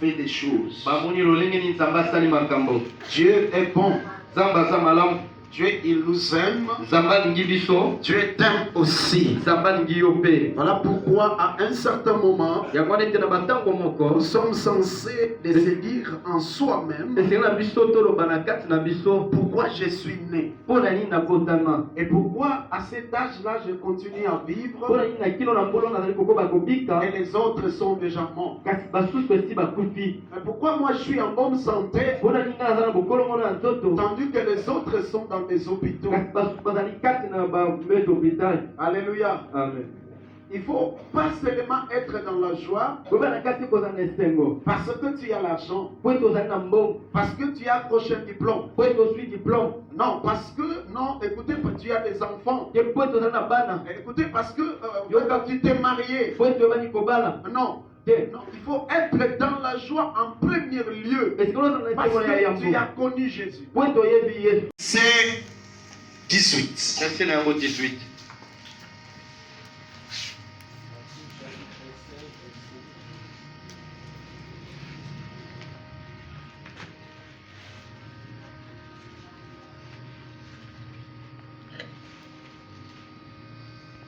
fait des choses. Dieu est bon. Dieu, il nous aime. Dieu t'aime aussi. Voilà pourquoi à un certain moment, nous sommes censés les dire en soi-même pourquoi je suis né. Et pourquoi à cet âge-là je continue à vivre et les autres sont déjà morts. Mais pourquoi moi je suis en bonne santé tandis que les autres sont dans des hôpitaux. Alléluia. Amen. Il ne faut pas seulement être dans la joie parce que tu as l'argent, parce que tu as accroché un diplôme. Non, parce que, non, écoutez, tu as des enfants. Écoutez, parce que tu t'es marié. Non. Non, il faut être dans la joie en premier lieu parce que tu as connu Jésus. C'est 18. C'est le numéro 18.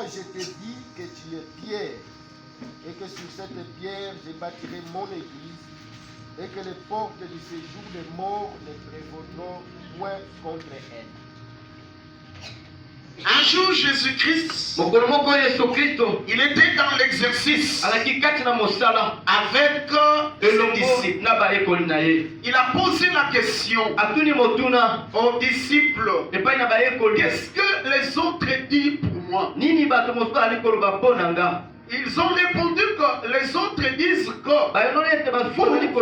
Je te dis que tu es Pierre, et que sur cette pierre je bâtirai mon église, et que les portes du séjour des morts ne prévaudront point contre elle. Un jour, Jésus-Christ, il était dans l'exercice avec ses disciples. Il a posé la question aux disciples, qu'est-ce que les autres disent pour moi? Ils ont répondu que les autres disent que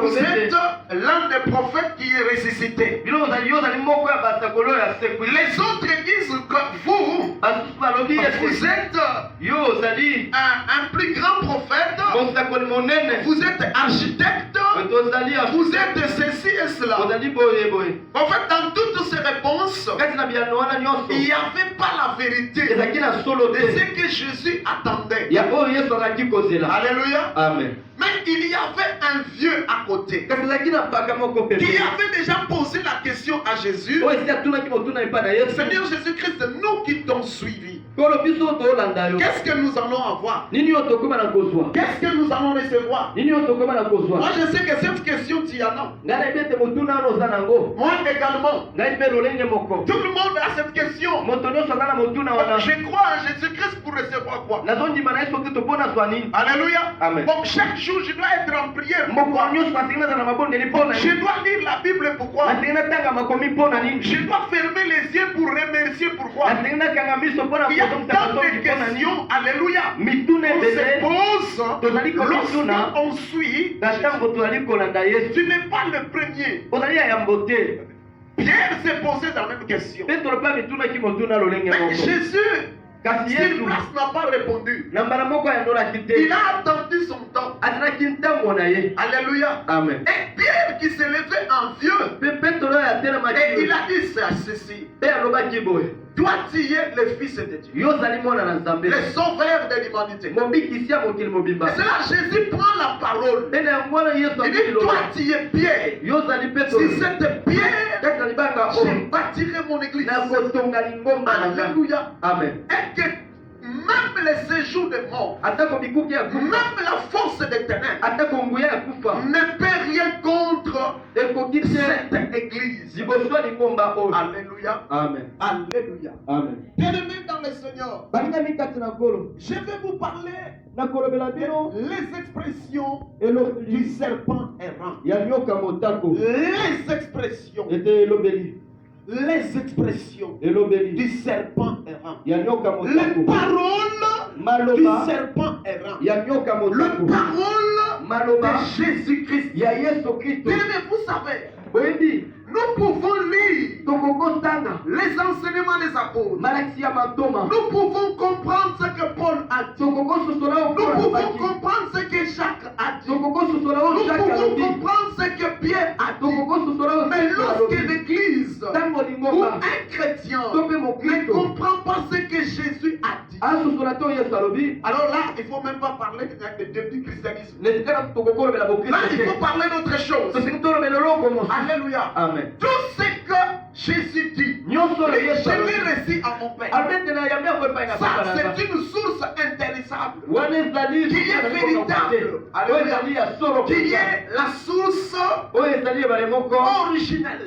vous êtes l'un des prophètes qui est ressuscité. Les autres disent que vous êtes un plus grand prophète, vous êtes architecte, vous êtes ceci et cela. En fait, dans toutes ces réponses, il n'y avait pas la vérité de ce que Jésus attendait. Alléluia. Amen. Mais il y avait un vieux à côté qui avait déjà posé la question à Jésus. Seigneur Jésus-Christ, nous qui t'ont suivi, qu'est-ce que nous allons avoir? Qu'est-ce que nous allons recevoir? Moi je sais que cette question tu en as. Moi également. Tout le monde a cette question. Je crois en Jésus-Christ pour recevoir quoi? Alléluia. Amen. Bon, chaque jour je dois être en prière. Pourquoi? Je dois lire la Bible. Pourquoi? Je dois fermer les yeux pour remercier. Pourquoi? Il y a tant de questions. Alléluia. On se pose lorsqu'on suit. Tu n'es pas le premier. Pierre s'est posé la même question. Mais Jésus, sur place, n'a pas répondu. Il a attendu son temps. Alléluia. Amen. Et Pierre qui s'est levé en vieux, et il a dit ça, ceci. Toi tu es le Fils de Dieu, le sauveur de l'humanité. Et c'est là Jésus prend la parole. Il dit toi tu es Pierre. Si cette pierre, je bâtirai mon église. Alléluia. Amen. Et que même le séjour des morts, même la force des ténèbres ne peut rien contre cette église. Alléluia. Amen. Alléluia. Amen. Bien-aimés dans le Seigneur, je vais vous parler les expressions du serpent errant. Les expressions du serpent errant. Les paroles du serpent errant. Le parole de Jésus-Christ. Bien-aimés, vous savez, nous pouvons lire les enseignements des apôtres. Nous pouvons comprendre ce que Paul a dit. Nous pouvons comprendre ce que Jacques a dit. Nous pouvons comprendre ce que Pierre a dit. Mais lorsque l'Église ou un chrétien ne comprend pas ce que Jésus a dit, Alors là, il ne faut même pas parler du christianisme. Là, il faut parler d'autre chose. Alléluia. Amen. Tout ce que Jésus dit, je l'ai reçu en mon Père. Ça, c'est une source intarissable. Qui est véritable. Alléluia. Qui est la source originelle.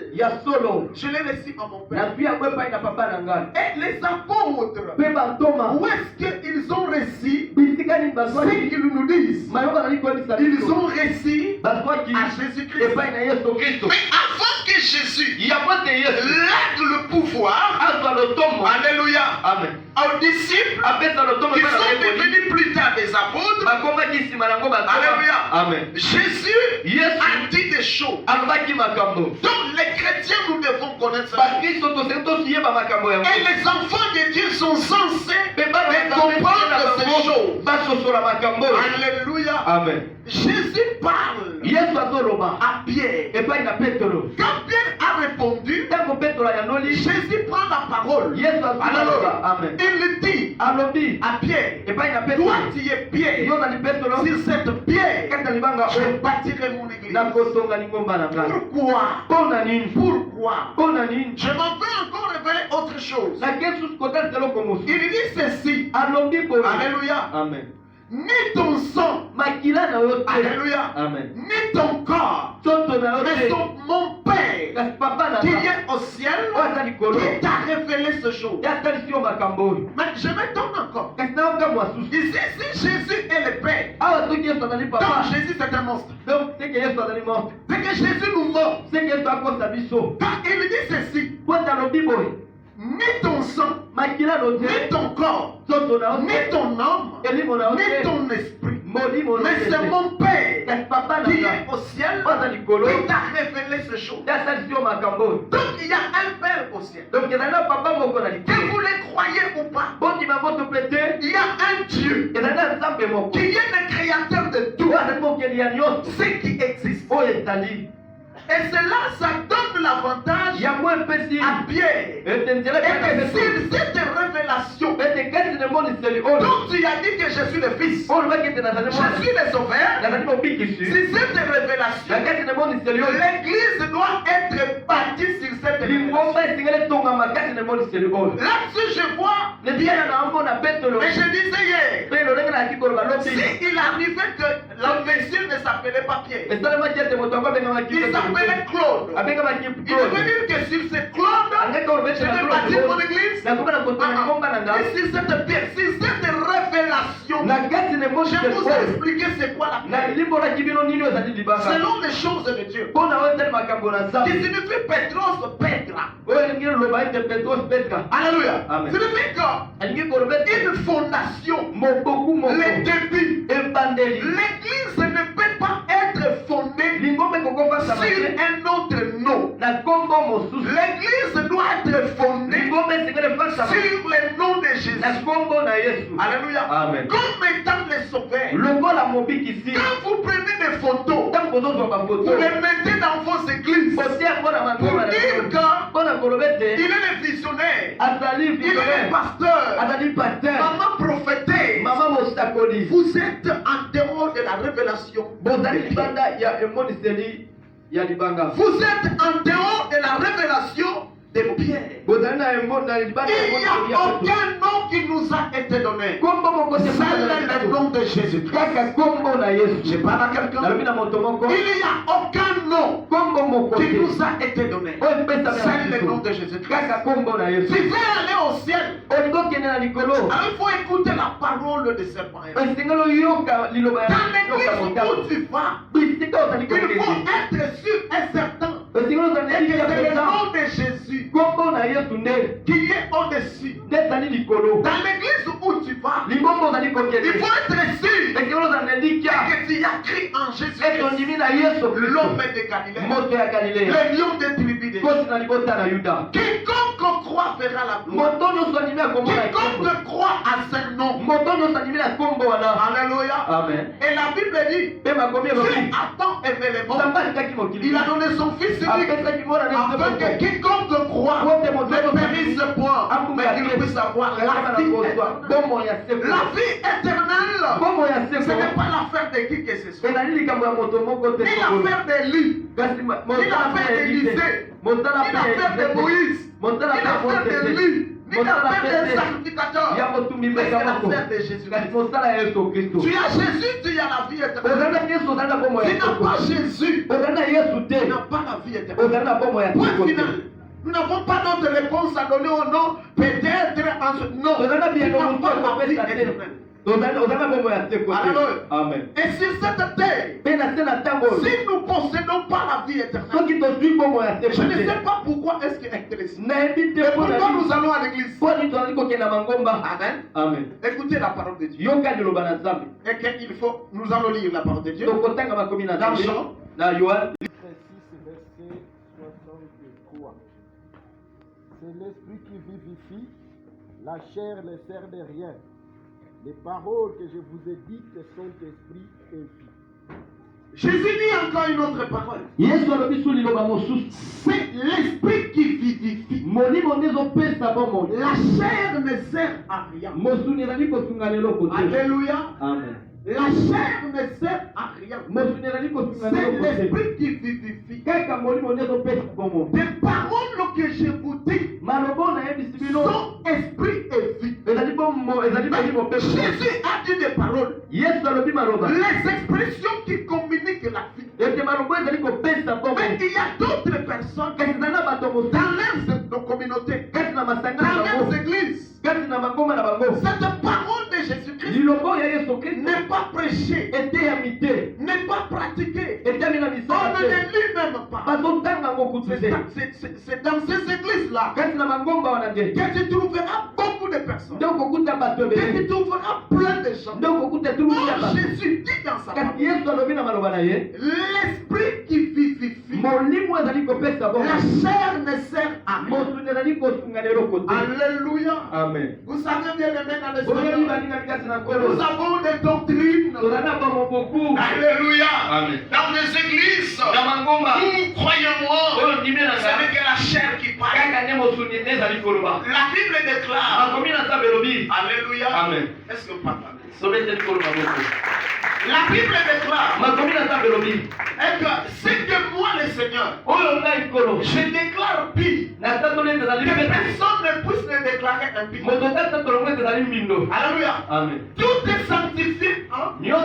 Je l'ai reçu en mon Père. Et les apôtres, où est-ce qu'ils ont reçu ce qu'ils nous disent? Ils ont reçu à Jésus-Christ. Mais avant que Jésus lègue le pouvoir, alléluia, aux disciples qui sont devenus plus tard des apôtres, alléluia, Jésus a dit des choses. Donc les chrétiens, nous devons connaître ça. Et les enfants de Dieu sont censés comprendre ces choses. Alléluia. Amen. Jésus parle à Pierre. Quand Pierre a répondu, Jésus prend la parole. Amen. Il dit à Pierre, toi tu es Pierre. Sur cette pierre, je bâtirai mon église. Pourquoi? Je m'en vais encore révéler autre chose. Il dit ceci. Alléluia. Amen. Ni ton sang, alléluia, Amen. ni ton corps, mais mon Père qui est au ciel, qui t'a révélé ce jour. Mais je m'étonne encore. Ici, si Jésus est le Père, donc Jésus c'est un monstre. C'est que Jésus nous ment. Quand il dit ceci, ni ton sang, ni ton corps, ni ton âme, ni ton esprit, mais c'est mon Père qui est au ciel qui t'a révélé ce jour. Donc il y a un Père au ciel. Que vous les croyez ou pas, il y a un Dieu qui est le créateur de tout ce qui existe. Et cela, ça donne l'avantage à Pierre. Et que sur cette révélation, donc tu as dit que je suis le Fils, je suis le Sauveur. Si cette révélation, l'Église doit être bâtie sur cette révélation. Là-dessus, je vois, mais je disais hier, si il arrivait que l'imbécile ne s'appelait pas Pierre, il s'appelait Claude. Il veut dire que sur ce Claude, je vais bâtir mon église. Et sur cette pierre, sur cette révélation, je vais vous expliquer c'est quoi la pierre. Selon les choses de Dieu. Qui signifie Petros, Petra. Alléluia. Signifie une fondation, le début. L'église ne peut pas être fondée sur un autre nom. L'église doit être fondée sur le nom de Jésus. Alléluia. Amen. Comme étant les sauveurs. Quand vous prenez des photos, vous les mettez dans vos églises pour dire qu'il est le visionnaire, il est le pasteur, maman prophétesse. Vous êtes en dehors de la révélation. Vous êtes en dehors de la révélation de Pierre. Il n'y a aucun nom qui nous a été donné. C'est le nom de Jésus-Christ. Je parle à quelqu'un. Il n'y a aucun nom qui nous a été donné. C'est le nom de Jésus-Christ. Si vous voulez aller au ciel, alors il faut écouter la parole de serpent. Dans l'église où tu vas, il faut être sûr et certain que c'est le nom de Jésus qui est au-dessus. Dans l'église où tu vas, il faut être sûr que tu as cru en Jésus, l'homme de Galilée, le lion des tribus de Juda. Quiconque Quiconque croit verra la gloire. Quiconque croit à ce nom. Alléluia. Amen. Et la Bible dit, Dieu a tant aimé les mondes. Il a donné son Fils unique afin que quiconque croit ne périsse point, mais qu'il puisse avoir la vie éternelle. La vie éternelle, ce n'est pas l'affaire de qui que ce soit. Ni l'affaire d'Élie, ni l'affaire d'Élisée, ni l'affaire de Moïse, ni l'affaire d'Élie, ni l'affaire des sacrificateurs. Mais c'est l'affaire de Jésus-Christ. Tu as Jésus, tu as la vie éternelle. Tu n'as pas Jésus, tu n'as pas la vie éternelle. Point final. Nous n'avons pas d'autre réponse à donner au nom. Peut-être en ce nom. Tu n'as pas la vie éternelle. Amen. Et sur cette terre, si nous ne possédons pas la vie éternelle, je ne sais pas pourquoi est-ce qu'il est intéressé. Et pourquoi nous allons à l'église. Amen. Amen. Écoutez la parole de Dieu. Et qu'il faut, nous allons lire la parole de Dieu. Dans Jean, c'est l'esprit qui vivifie, la chair ne sert de rien. Les paroles que je vous ai dites sont esprit et vie. Jésus dit encore une autre parole. C'est l'esprit qui vivifie. La chair ne sert à rien. Alléluia. Amen. La chair ne sert à rien. C'est l'esprit qui vivifie. Des paroles que je vous dis sont esprit et vie. Jésus a dit des paroles. Les expressions qui communiquent la vie. Mais il y a d'autres personnes dans leurs communautés, dans leurs églises. Cette parole de Jésus-Christ n'est pas prêchée, n'est pas pratiquée. On ne les lit même pas. C'est dans ces églises-là que tu trouveras beaucoup de personnes, que tu trouveras plein de gens. Or, Jésus dit dans sa parole, l'esprit qui vivifie, la chair ne sert à rien. Alléluia. Amen. Vous savez bien aimé dans le Seigneur, nous avons des doctrines. Alléluia. Amen. Dans les églises, nous, croyez-moi, ce n'est que la chair qui parle. La Bible déclare. Alléluia. Amen. Est-ce que vous parlez? La Bible déclare et que c'est que moi le Seigneur, je déclare pire. Que personne ne puisse le déclarer impie. Alléluia. Amen. Tout est sanctifié. Hein? Mais il y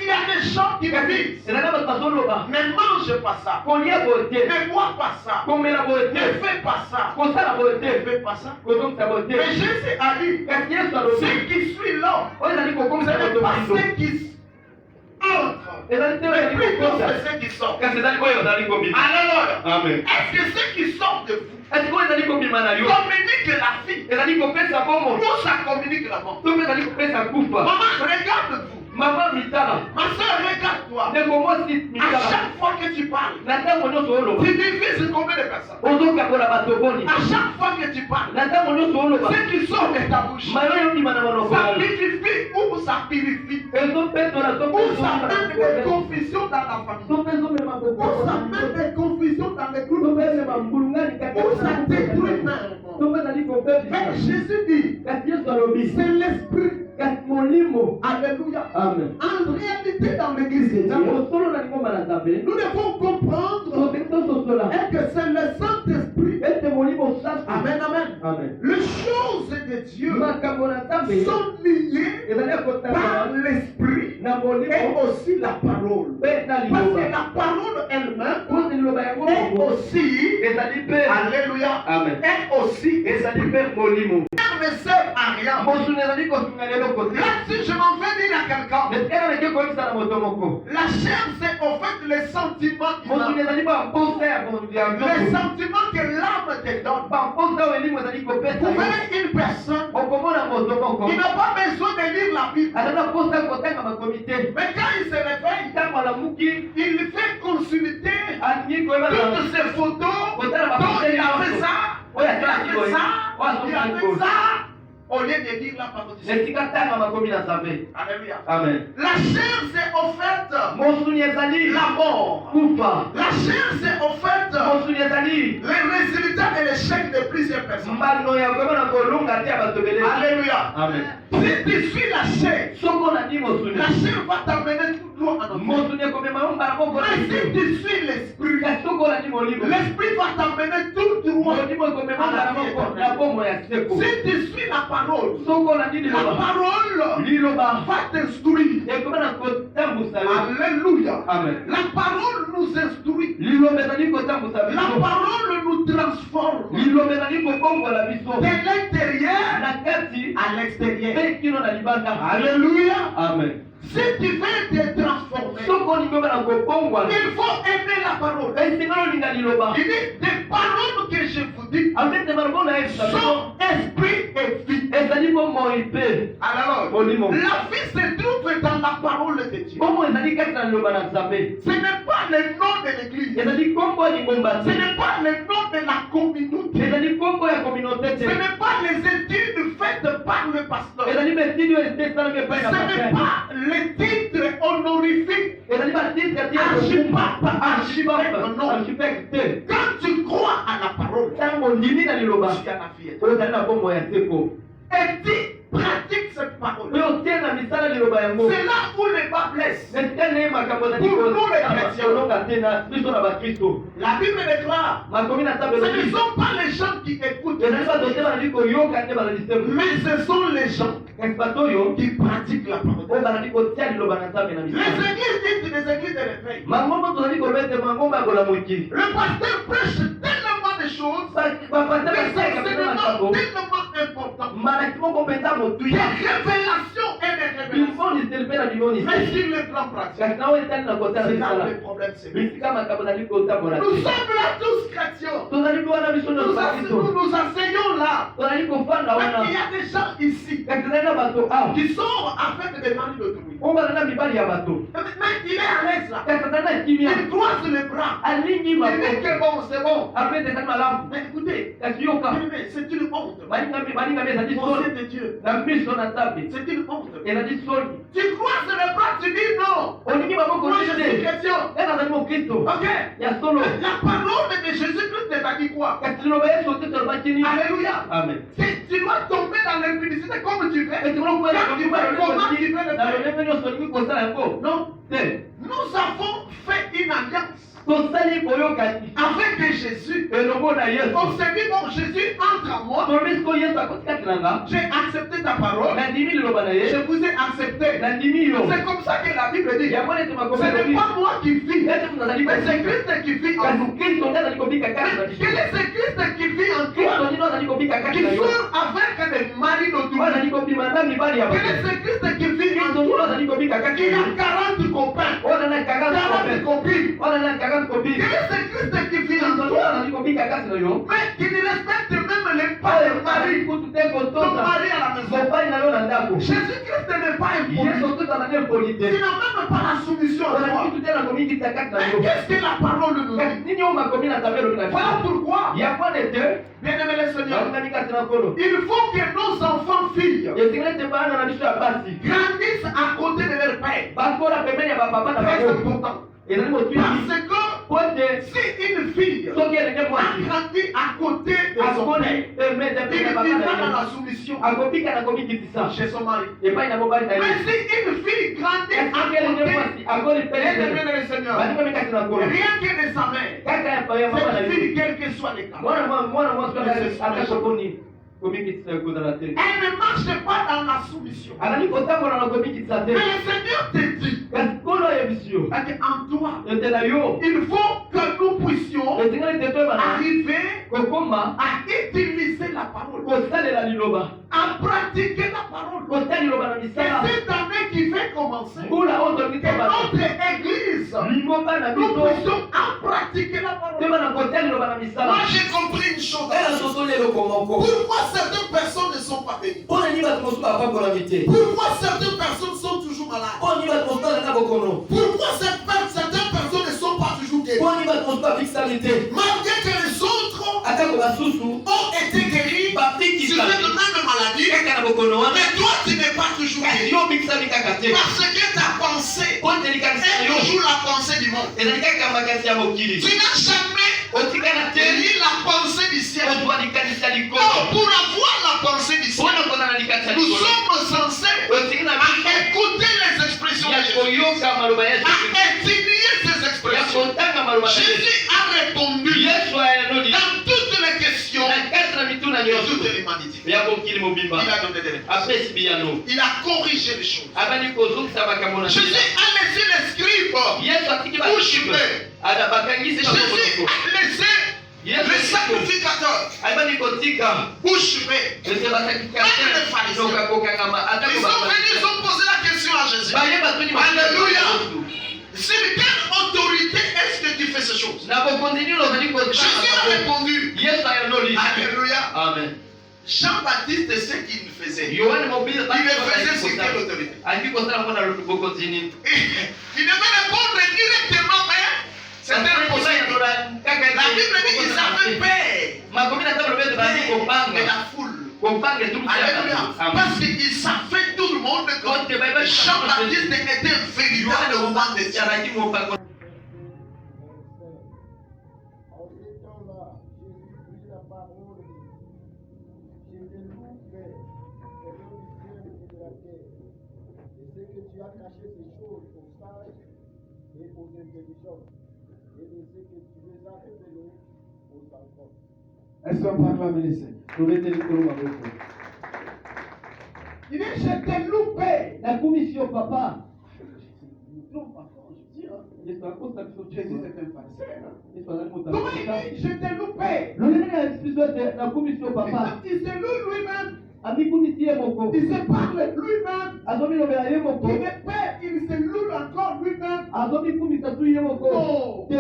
a des gens qui me disent, ne mange pas ça, ne bois pas ça, ne fais pas ça, ne fais pas ça. Mais Jésus a dit, ce qui suit l'homme, ce n'est pas ce qui entre, mais plutôt c'est ce qui sort. Alors, Amen. est-ce que ce qui sort de vous communique la vie ou ça communique la mort? Maman, regarde-vous. Maman mitala. Ma soeur, regarde-toi. À chaque fois que tu parles, tu divises combien de personnes? À chaque fois que tu parles, ce qui sort de ta bouche, ça purifie ou ça purifie, ou ça met des confusions dans la famille, ou ça met des confusions dans les groupes, ou ça détruit même. Mais Jésus dit, c'est l'esprit. Alléluia. Amen. En réalité, dans l'église de Dieu, nous devons comprendre que c'est le Saint-Esprit. Amen, amen. Amen. Les choses de Dieu sont liées par l'Esprit et aussi la parole. Parce que la parole elle-même est aussi, alléluia, Amen. est aussi, elle ne sert à rien. Là, si je m'en vais dire à quelqu'un, la chair c'est en fait les sentiments les sentiments que l'âme te donne. Vous verrez une personne qui n'a pas besoin de lire la Bible. Mais quand il se réveille, il fait consulter toutes ces photos dont il a fait ça avec ça, au lieu de dire la parole de Dieu. Alléluia. Amen. La chair s'est offerte Mosuni ezali la mort. kufa. La chair s'est offerte Mosuni ezali les résultats et l'échec de plusieurs personnes. mbano ya komona kolunga te abatobele. Alléluia. Amen. Si tu suis la chair, Soko na di mosuni. la chair va t'amener tout droit en enfer. Mosuni ekomema yo mbala moko na Mais si biso. tu suis l'esprit, Kasi soko na di molimo. l'esprit va t'amener tout droit. Molimo ekomema mbala moko na bomoi ya seko. Si tu suis la parole, Soko na di la liloba. parole Liloba. va t'instruire. ekomena kotambusa yo. Alléluia. Amen. La parole nous instruit. Liloba ezali kotambusa La biso. parole nous transforme Liloba ezali kobongola biso. de l'intérieur Na kati à l'extérieur. mpe kino na libanda. Alléluia. Amen. Si tu veux te transformer, Soko olingi na kobongwana. il faut aimer la parole. esinga olinga liloba. Il dit des paroles que je vous dis amete maloba na yesu sont esprit et vie. ezali bomoi mpe Alors, molimo. la vie se trouve dans la parole de Dieu. bomoi ezali kati na liloba na nzambe. Ce n'est pas le nom de l'église. ezali kombo ya lingomba Ce te. n'est pas le nom de la communauté. ezali kombo ya communauté Ce te. n'est pas les études faites par le pasteur. ezali betidi oyo esalami Ce epai na n'est paster. pas les titres honorifiques. ezali batitre ti Archipapa, archipecte te. Quand tu crois à la parole, ntango ondimi na liloba tu as la vie. oyo ezali na bomoi ya seko. Et tu pratiques cette parole. oyo otie na misala liloba yango. C'est là où le bas blesse. esika neye makambo ezali Pour nous les chrétiens. kolonga te na biso na bakristo. La Bible déclare, makomi na nzambe ce ne elobi. sont pas les gens qui écoutent, ezali bato te bazali koyoka te bazali se. mais ce sont les gens kasi bato oyo qui pratiquent la parole. oyo bazali kotia liloba na nzambe na Les misala. églises disent des églises de réveil. mangombo tozali koloba ete mangombo ya kolamoki. Le pasteur prêche tellement de choses, bapasta des basalaka mpe enseignements makambo tellement importants, malaki moko mpenza des motuya. révélations et des il révélations. faut liseli mpe na bimoni. Mais sur le plan pratique, kasi nawe etali na kotia na c'est là misala. où le problème se met. bisika makambo ezali kotambola Nous te. sommes là tous chrétiens. tozali mpe wana biso nyonso bakristo. Nous enseignons là. tozali kofanda Mais wana. il y a des gens ici kasi ezali na bato awa qui sont avec des maris d'autrui. oyo bazali na mibali ya bato. Mais il est à l'aise là. kasi azali na kimia. Il croise les bras. alingi Il dit mako. que bon, c'est bon. apres ezali malamu. Mais écoutez, kasi yoka mais c'est une honte. balingami ezali Au soni. sein de Dieu, na miso na nzambe c'est une honte. ezali soni. Tu croises les bras, tu dis non. olingi maboko Moi, je suis te. chrétien. eza azali mokristo Ok. ya solo. La parole de Jésus-Christ t'a dit quoi? kasi liloba yesu te tolobaki nini. Alléluia. amen. Tu vas tomber dans l'impudicité comme tu fais. eti kolokubela Quand tu fais, comment tu fais le na faire? lolenge nyonso olingi kosala yango. Non. te Nous avons fait une alliance tosali boyokani avec Jésus. elongo na yesu. On s'est dit, bon, Jésus entre en moi. tolobi siko yesu akoti kati na nga. J'ai accepté ta parole. nandimi liloba na Je ye. vous ai accepté. nandimi yo. C'est comme ça que la Bible dit. yango neti Ce makomi n'est elobi. pas moi qui vis, ete mutu azali mais c'est kobika. Christ qui vit en kasi nous. kristo nde azali kobika kati na biso. Quel est ce Christ qui vit en kristo toi? ndino azali kobika kati Qui na yo. sort avec des maris oyo d'autrui. azali kobima na mibali ya Quel bato. est ce Christ qui vit en kristo ndino toi? azali kobika kati Qui na a yo. 40 copains, oyo azali na 40 copines. oyo azali na 40 copines. Quel est ce Christ qui vit kristo en ndino toi? azali kobika kati na yo. Mais qui ne respecte même les pas oyo de mari. kutu te Ton kotosa mari à la maison. mobali na yo na ndako. Jésus-Christ n'est pas yesu impoli. otosa na nde poli te. Tu n'as même pas la soumission à ozali toi. kutu te na komikisa kati na Mais yo. qu'est-ce que la parole nous kasi dit? nini oyo makomi na nzambe elobi na Voilà biso. pourquoi, yango wana ete bien-aimé le Seigneur, balingami kasi na nkolo. il faut que nos enfants filles esengeli ete bana na biso ya basi grandissent à côté de leur père. bakola pembeni ya bapapa na Très bango. important. ezali motuyi Parce que po ete si une fille soki elenge a mwasi grandi à côté de son akoni père, emete il pene vivra bapa dans na la ye soumission akobika na komikitisa chez son mari. epai na mobali na Mais ye. si une fille grandit à soki elenge côté mwasi akoli de pene le Seigneur, balingami kasi na nkolo rien que de sa mère, kaka ya mama na cette ye. fille, quel que soit le cas, mwana mwasi ata kokoni komikitisa ekozala te. elle ne marche pas dans la soumission. azali kotambola na komikitisa te. Mais le Seigneur te dit kasi nkolo ayebisi yo qu'en toi, ete na yo il faut que nous puissions esengeli te toyebana arriver kokoma à utiliser la parole, kosalela liloba à pratiquer la parole. kotia liloba na Et misala cette année qui va commencer, mbula oyo tolingi que tobana notre église, lingomba na nous biso puissions à pratiquer la parole. tobana kotia liloba na Moi, misala. j'ai compris une chose. ela totoli eloko moko Pourquoi certaines personnes ne sont pas bénies? mpona nini bato mosusu apakolami te. Pourquoi certaines personnes sont toujours malades? mpona nini bato mosusu azali na bokono. Pourquoi certaines personnes ne sont pas toujours guéries? mpona nini bato mosusu afikisami te. Malgré que les autres atako basusu ont été guéris, bapikisa tu veux toujours kasi guéri. yo obikisami kaka te Parce que ta pensée po te likanisi na est yo toujours la pensée du monde. ezali kaka makanisi ya mokili Tu n'as jamais otikana te élu la pensée du ciel. ozwa likanisi ya Non, likolo pour avoir la pensée du ciel, mpona kozala na likanisi ya nous likolo sommes censés otingi na biso écouter les expressions de ya Jésus, koyoka maloba ya à Jésus étudier ces ya expressions. kotanga maloba na Yesu Jésus a répondu yesu ayanoli dans toutes les questions na kati na mituna de toute nyonso l'humanité. ya mokili mobimba Il a donné des réponses. apesi biyano Il a corrigé les choses. abandi kozongisa makambo na Jésus nzela. a laissé les scribes yesu atiki bouche basibe bée. ada bakangisi Jésus bakomoko a laissé yesu le sacrificateur abandi kotika bouche bée. ese basakikaoka kokangama atako Ils sont venus, ils ont posé la question à Jésus. bayeba toni Alléluia. Sur quelle autorité est-ce que tu fais ces choses? na bokonzi nini ozali Jésus a répondu. yesu ayanoli Alléluia. amen Jean-Baptiste, c'est ce qu'il faisait. yohane mobili Il le faisait sur quelle autorité? aliki kosala mpona bokonzi nini Il devait répondre directement, mais c'était impossible. La Bible dit qu'ils avaient peur makomi na ntango lobete bandi de kopanga la foule. kopanga Alléluia. Parce qu'ils savaient tout le monde que Jean-Baptiste était un véritable roman de Dieu. alaki mopanga En ces temps-là, Jésus prit la parole. Je te loue, Père, au nom du ciel et de la terre. Je sais que tu as caché ces choses aux sages et aux intelligents. Et je sais que tu les as révélées aux enfants. Est-ce qu'on parle à l'essai? Il dit, je t'ai loupé. La commission papa. Jésus, c'est un pharisien. Comment Comment il dit, je t'ai loupé? la commission papa. Il se loue lui-même. Amikumisie moko. Il se parle lui-même. Azomilobela ye moko. Il est père, il se loue encore lui-même. Azomikumisa tu ye moko. Non. Te.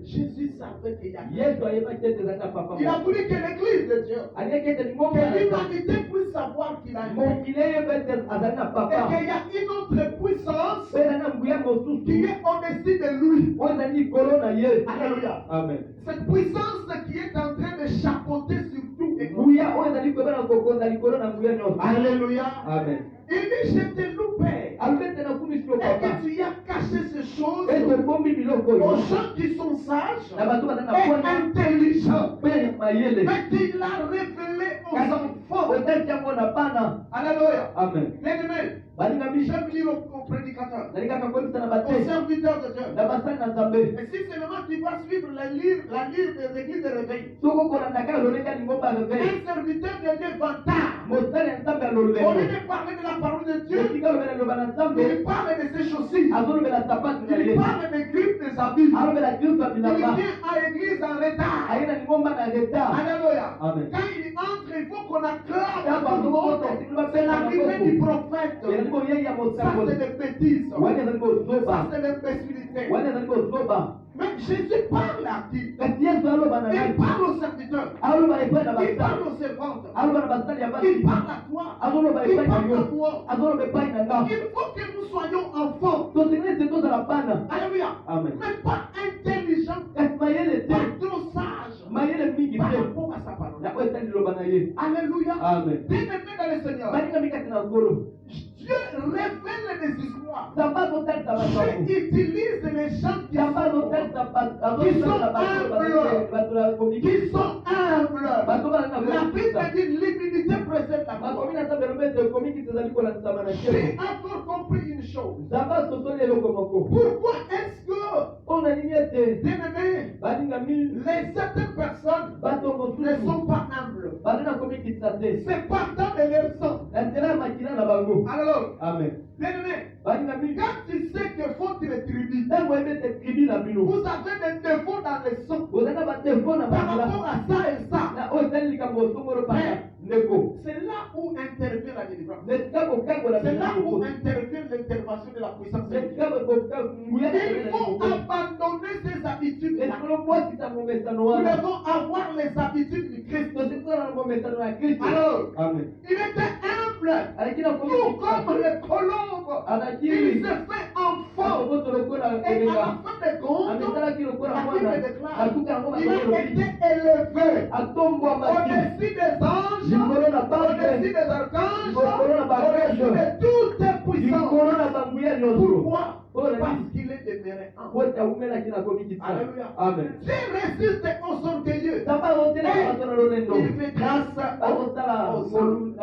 Jésus savait qu'il y a. Yesu ayebaki ete ezalaka papa. Il a voulu que l'église de Dieu, Aliaki ete lingomba que na Nzambe. l'humanité puisse savoir qu'il a un père. Mokili eyeba ete azali na Et papa. qu'il y a une autre puissance Mpe ezali na nguya qui mosusu. est au-dessus de lui. Oyo ezali likolo na ye. Alléluia. Amen. Cette puissance qui est en train de chapeauter sur tout et tout. Nguya oyo ezali koyeba na kokonza likolo na nguya nyonso. Alléluia. Amen. Il dit, je t'ai loupé. alobi ete na commission Et papa. que tu as caché ces choses Ete obombi biloko aux oyo. gens qui sont sages Na bato baza na et pwana intelligents. mpe mayele. Mais tu l'as révélé aux Kasi enfants. otali yango na bana. Alléluia. Amen. Bien-aimés, balingami j'aime dire aux prédicateurs, nali kaka kolisa na aux bate serviteurs de Dieu. na basali na nzambe. Et si seulement tu vas suivre la lyre des églises de réveil, soko kolanda kaka loleka lingomba réveil. un serviteur de Dieu vantard, mosali ya nzambe au alolobelo. lieu de parler de la parole de Dieu, etika lobela loba na nzambe il parle de ses chaussures, azolobela sapatu na il ye. parle des griffes des habits, alobela kristo ya il bilamba. vient à l'église en retard. aye na lingomba na retard. Alléluia. Amen. Quand il entre, il faut qu'on acclame Ya tout le monde. bato C'est l'arrivée du prophète. ezali koyeya Ça, mosango. c'est des bêtises. wani ezali Ça, kozoba. c'est l'imbécilité. wani ezali kozoba. Mais Jésus parle à qui? kasi yesu aloba na Il nani. parle aux serviteurs. aloba epai na Il parle basali. aux servantes. aloba na basali ya Il basi. parle à toi. azoloba Il epai na parle à yo. toi. azoloba epai na nga. Il faut que nous soyons enfants. tozingi ete tozala bana. Alléluia. Amen. Mais pas intelligents, kasi mayele te. pas trop sages mayele mingi par te. rapport à sa parole. na oyo etali liloba na ye. Alléluia. Amen. Bien-aimés dans le Seigneur, balingami kati na ngolo. Dieu révèle des histoires. nzambe azotalisa bato. Dieu utilise les gens qui nzambe sont azotalisa bato ya komiki. qui sont humbles. bato bana na La Bible komikisa. dit l'humilité précède la bakomi gloire. na nzambe elobi ete komikisa ezali kolanisama na J'ai nzembo. encore compris une chose. nzambe asosoli eloko moko. Pourquoi est-ce que, mpo na nini ete bien-aimés, balingami certaines personnes bato ne mosusu sont pas humbles? baza na komikisa te. C'est partant de leur sang. na nzela ya makila na bango. Alors, amen. bien-aimés, balingami quand tu sais que faut les tribus, ntango oyebi ete tribi na bino vous avez des défauts dans le sang boza na badefo na par bakila rapport à ça et ça. na oyo etali likambo osongolo mpaka ndeko. C'est là où intervient la délivrance. netika kokangola C'est là où bino. intervient l'intervention de la puissance de Dieu. netika nguya Il faut abandonner ses habitudes. ekolo kwatisa momesano Nous wana. devons avoir les habitudes du Christ. tosikona na momesano ya kristo. Alors, amen. il était humble, alaki na tout comme komikisa. le colombe. Il alaki se fait enfant. okoto lokola Et à kolenga. la fin des comptes, amesalaki lokola la mwana. Bible déclare qu'il a été élevé au-dessus des anges, au-dessus des archanges, au-dessus de toute puissance. Pourquoi? Parce qu'il est demeuré en Alléluia. Amen. Dieu résiste aux orgueilleux. Il fait grâce aux hommes.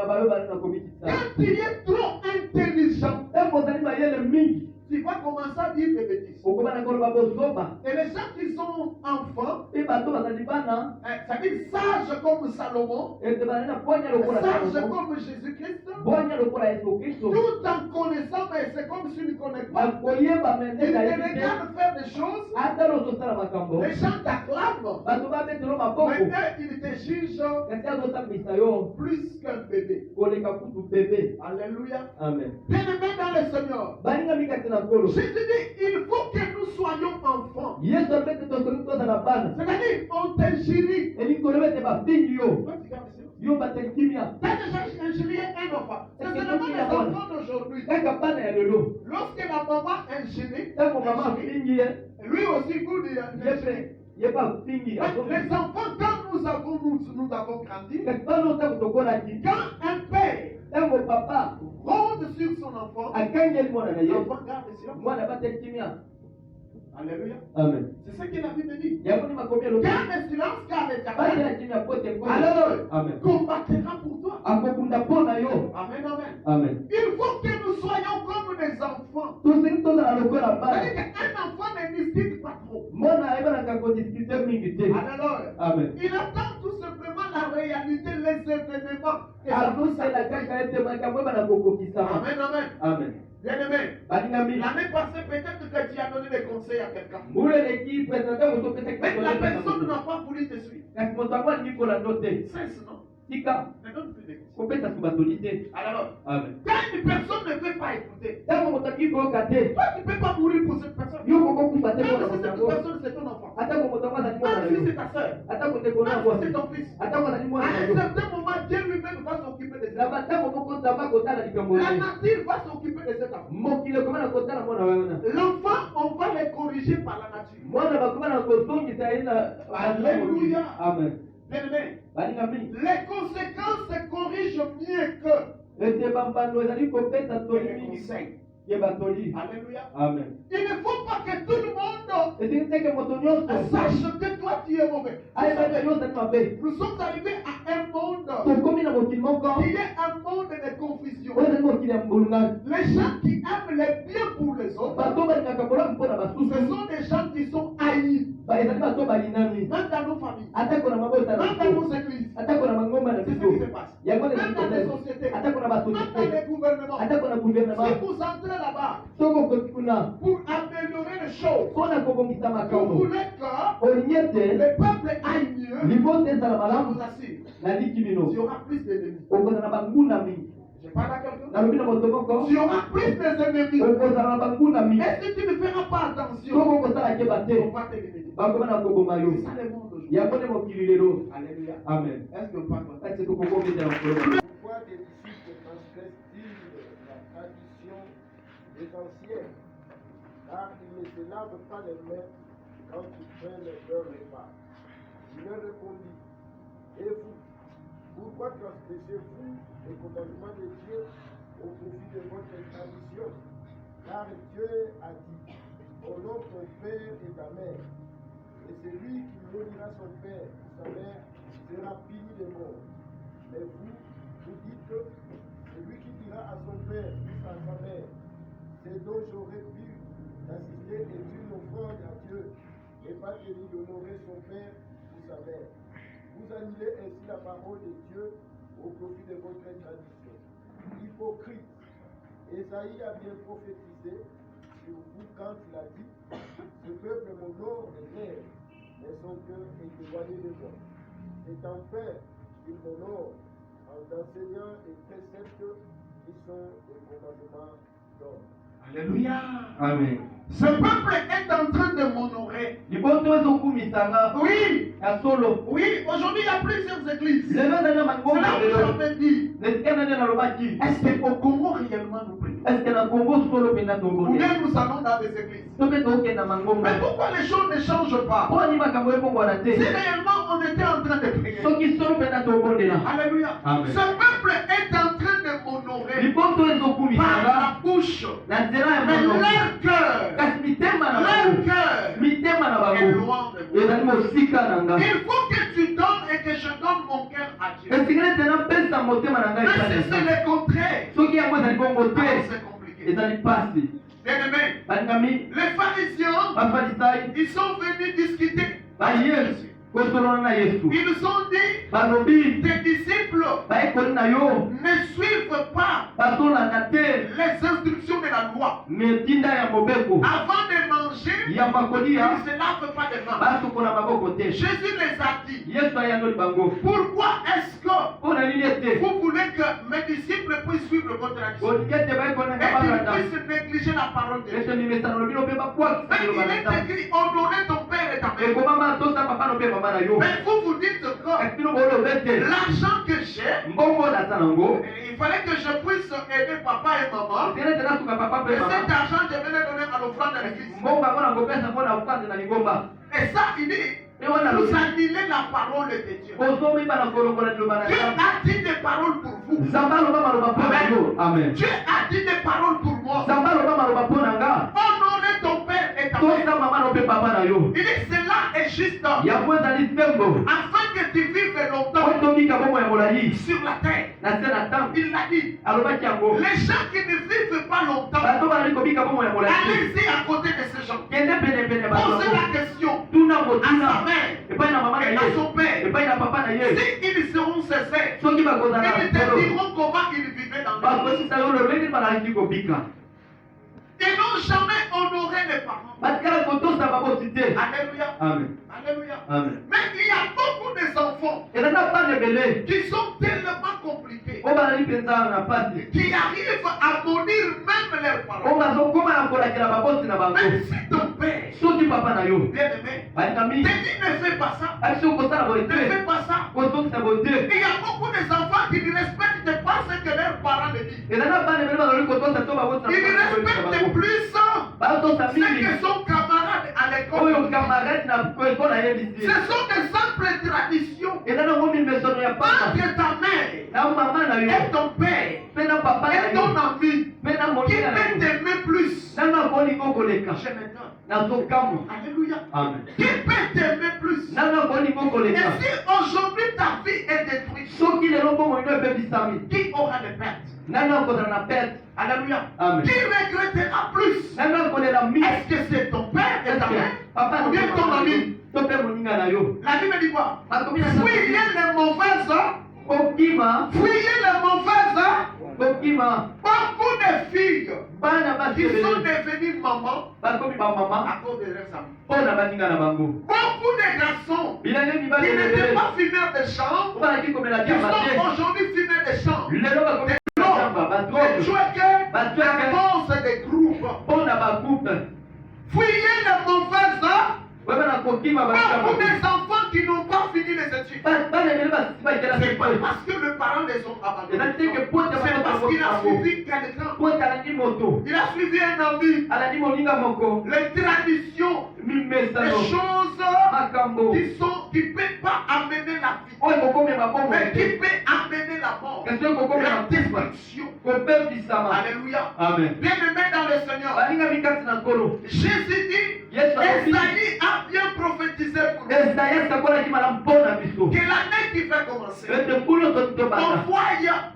Quand tu es trop intelligent, tu vas commencer à dire des bêtises. Et les gens qui sont enfants, ça veut dire sages comme Salomon, sages comme Jésus-Christ, tout en connaissant, mais c'est comme s'ils ne connaissent pas. Ils te regardent faire des choses, les gens t'acclament, mais eux, ils te jugent plus qu'un bébé. Alléluia. Amen. Bien-aimés dans le Seigneur, Jésus dit, il faut que nous soyons enfants. C'est-à-dire, on t'ingérie. Toi, tu gardes ça. T'as déjà ingéré un enfant. C'est seulement les enfants d'aujourd'hui. Lorsque la maman ingérie, lui aussi goûte ingérie. Les enfants, quand nous avons grandi, quand un père ronde sur son enfant, l'enfant garde le silence. Alléluia. Amen. C'est ce que la Bible dit. Garde Garde le silence car les alors Amen. combattra pour toi. Amen, amen. Amen. Il faut que nous soyons comme des enfants. C'est-à-dire qu'un enfant ne discute pas trop. Alléluia. Amen. Il attend tout simplement la réalité, les événements. Et ça Amen. nous Amen, amen. Amen. Bien-aimé, l'année passée, peut-être que tu as donné des conseils à quelqu'un. Mais la personne n'a pas voulu te suivre. Cesse, non? Ne donne plus des conseils. Alors, Amen. quand une personne ne veut pas écouter, toi tu ne peux pas mourir pour cette personne. Même si cette personne c'est ton enfant, même si c'est ta soeur, même si c'est ton fils, à un certain moment, Dieu lui-même va s'occuper de ça. La nature va s'occuper de cet enfant. L'enfant, on va le corriger par la nature. Alléluia. Amen. Bien-aimé, les conséquences se corrigent mieux que les conseils. Alléluia. Amen. Il ne faut pas que tout le monde sache que toi tu es mauvais. Nous sommes arrivés à un monde qui est un monde de confusion. Les gens qui aiment le bien pour les autres, ce sont des gens qui sont haïs. Même dans nos familles, même dans nos églises. C'est ce qui se passe. Même dans les sociétés, même dans les gouvernements. Si vous entrez là-bas pour améliorer les choses, vous voulez que le peuple aille mieux, je vous assure, tu auras plus d'ennemis. Je parle à quelqu'un. Tu auras plus d'ennemis. Et si tu ne feras pas attention, on va t'éliminer. C'est ça le monde aujourd'hui. Alléluia. Amen. Est-ce que vous parlez? Pourquoi des disciples transgressent-ils la tradition des anciens? Car ils ne se lavent pas les mains quand ils prennent leur repas. Il leur répondit, et vous, pourquoi transgressez-vous les commandements de Dieu au profit de votre tradition? Car Dieu a dit, honore ton père et ta mère, et celui qui maudira son père ou sa mère sera puni de mort. Mais vous dites, celui qui dira à son père ou à sa mère, c'est dont j'aurais pu d'assister et d'une offrande à Dieu, et pas tenu d'honorer son père ou sa mère. Vous annulez ainsi la parole de Dieu au profit de votre tradition. Hypocrite, Ésaïe a bien prophétisé sur vous quand il a dit, ce peuple m'honore les lèvres, mais son cœur est éloigné de moi. C'est en fait qu'il m'honore en enseignant les préceptes qui sont les commandements d'homme. Alléluia. Amen. Ce peuple est en train de m'honorer. liboso ezokumisanga Oui, ya solo oui, aujourd'hui il y a plusieurs églises. lelo ezali na C'est mangomba là que lelo j'avais dit, esika nani nalobaki est-ce qu'au Congo réellement nous prions? eske na kongo solo mpenza Ou tobonde bien nous allons dans des églises? to mpe tokenda mangomba Mais pourquoi les choses ne changent pas? mpo nini makambo ebongwana Si te réellement on était en train de prier. soki solo mpenza tobondela Alléluia. Amen. Ce peuple est en train de m'honorer liboso par ezokumisanga la bouche. na nzela ya Mais monoko leur cœur, kasi mitema na leur bango cœur mitema na est bango loin de moi. ezali mosika na nga Il faut que tu donnes et que je donne mon cœur à Dieu. esikili ete napesa motema na ngai Mais epai na si c'est Nzambe. le contraire, soki yango ezali bongo alors te c'est compliqué. ezali pasi Bien-aimé, balingami les pharisiens, bafarisayi ils sont venus discuter. baye kosolona na yesu Ils ont dit, balobi tes disciples bayekoli na yo ne suivent pas bazolanda te les instructions de la loi. metinda ya mobeko Avant de manger, ya ils bakolia ne se lavent pas les mains. basokola maboko te Jésus les a dit, yesu ayandoli bango pourquoi est-ce que mpo na nini ete vous voulez que mes disciples puissent suivre votre tradition kolingi ete bayekolanga et balanda qu'ils puissent négliger la parole de Dieu? ete mimesano lobino mpe bakwakisa Mais liloba il na est nzambe écrit, honorer ton père et ta mère. ekomama tosa papa no mpe mama na yo Mais vous vous dites que esino boloba ete l'argent que j'ai, mbongo naza nango il fallait que je puisse aider papa et maman. esili ete nasuka papa mpe Et cet mama argent, je vais le donner à l'offrande de l'église. mbongo yango nakopesa mpo na kwanze na lingomba Et ça, il dit, e wana vous lobi annulez la parole de Dieu. ozomiba na kolongola liloba na Dieu nzambe a dit des paroles pour vous. nzambe aloba maloba mpo na yo amen Dieu a dit des paroles pour moi. nzambe aloba maloba mpo na nga Honorer ton père et ta mère. tosa mama no mpe papa na yo Il dit cela est juste yango ezali sembo afin que tu vives po longtemps tomika bongo ya molai sur la terre. na se na ntango Il l'a dit. alobaki yango Les gens qui ne vivent pas longtemps, bato bazali kobika bongo ya molai te allez-y à côté de ces gens. kende penepene ya bato Posez yango la question tuna à sa motuna mère epai na mama na et à ye son père. epai na papa na ye Si ils seront sincères, soki bakozala ils te solo diront comment ils vivaient dans le monde. bakosisa yo lolenge bazalaki kobika Ils n'ont jamais honoré les parents. batikala kotosa babosi te Alléluia. amen Alléluia. amen Mais il y a beaucoup d'enfants ezaka bana ebele qui sont tellement compliqués, oyo bazali mpenza na pasi qui arrivent à maudire même leurs oyo parents. bazokoma na kolakela babosi na bango Même si ton père, soki papa na yo bien-aimé, balingami te dit ne fais pas ça, asi okosala boye ne te fais pas ça. kozokisa boye te Il y a beaucoup d'enfants qui ne respectent pas ce que leurs parents le disent. ezaka bana ebele bazali kotosa to babosi Ils na respectent bango plus bazotosa ce mingi que son camarade à oyo l'école. kamarade na ekolo ayebisi Ce sont des simples traditions eza nango mimesono ya papa entre ta mère na mama na yo et ton père mpe na papa na et yo ton ami mpe na qui moninga na peut yo t'aimer plus. nanga kolingo koleka Je m'étonne. nazokamwa Alléluia. amen Qui peut t'aimer plus. nanga kolingo Et koleka si aujourd'hui ta vie est détruite, soki lelo mbongo ino ebebisami qui aura des pertes? nanga kozala na perte Alléluia. amen Qui regrettera plus? nanga kolela mingi Est-ce que c'est ton père et ta mère? papa Ou bien ton ami? to mpe moninga na yo La Bible dit quoi? bakomi na Fuyez les mauvaises. kokima Fuyez les mauvaises. kokima Beaucoup de filles bana basi qui sont ebele devenues mamans bakomi bamama à cause de leurs amis. mpo na baninga na bango Beaucoup de garçons bilenge qui mibali n'étaient ebele pas fumeurs de chambre, obalaki komela qui diamba te sont aujourd'hui fumeurs de chambre. lelo bakomi diamba Les badroge jouets badroge à cause des groupes. mpo na bagroupe Fuyez les mauvaises. oyo na kokima Beaucoup bakama des enfants qui n'ont pas fini les études. bana ebele basisi bakela C'est pas sekole parce que les parents les ont abandonnés. eza te ke pote C'est parce qu'il a suivi quelqu'un. pote alandi moto Il a suivi un ami. alandi moninga moko Les traditions, les mimesano choses makambo qui ne peuvent pas amener la vie, oyo kokomema bongo mais te qui peut amener la mort, kasi oyo kokomema la kufa destruction. kopebisama Alléluia. amen Bien-aimé dans le Seigneur, balingami kati na nkolo Jésus dit, yesu alobi Esaïe a bien prophétisé pour nous esaya sakolaki malamu mpo na biso que l'année qui va commencer, ete mbulu toki on tobanda voit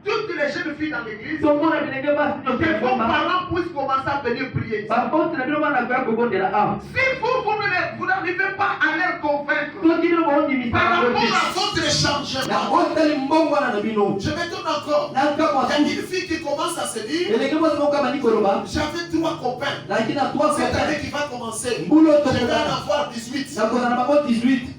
toutes les jeunes filles dans l'église, tomona bilenge basi nyonso que vos ekoma parents puissent commencer à venir prier. baboti na bino bana koya kobondela awa Si vous n'arrivez pas à les convaincre soki bino boondimisa par rapport bango te à votre changement, yango otali mbongo wana na bino je me donne encore. nakamwa Il y a une fille qui commence à se dire, elenge mwasi moko abandi koloba j'avais 3 copains. nalaki na 3 Cette année copain qui va commencer, mbulu oyo je vais en tokozala avoir 18. nakozala na bango 18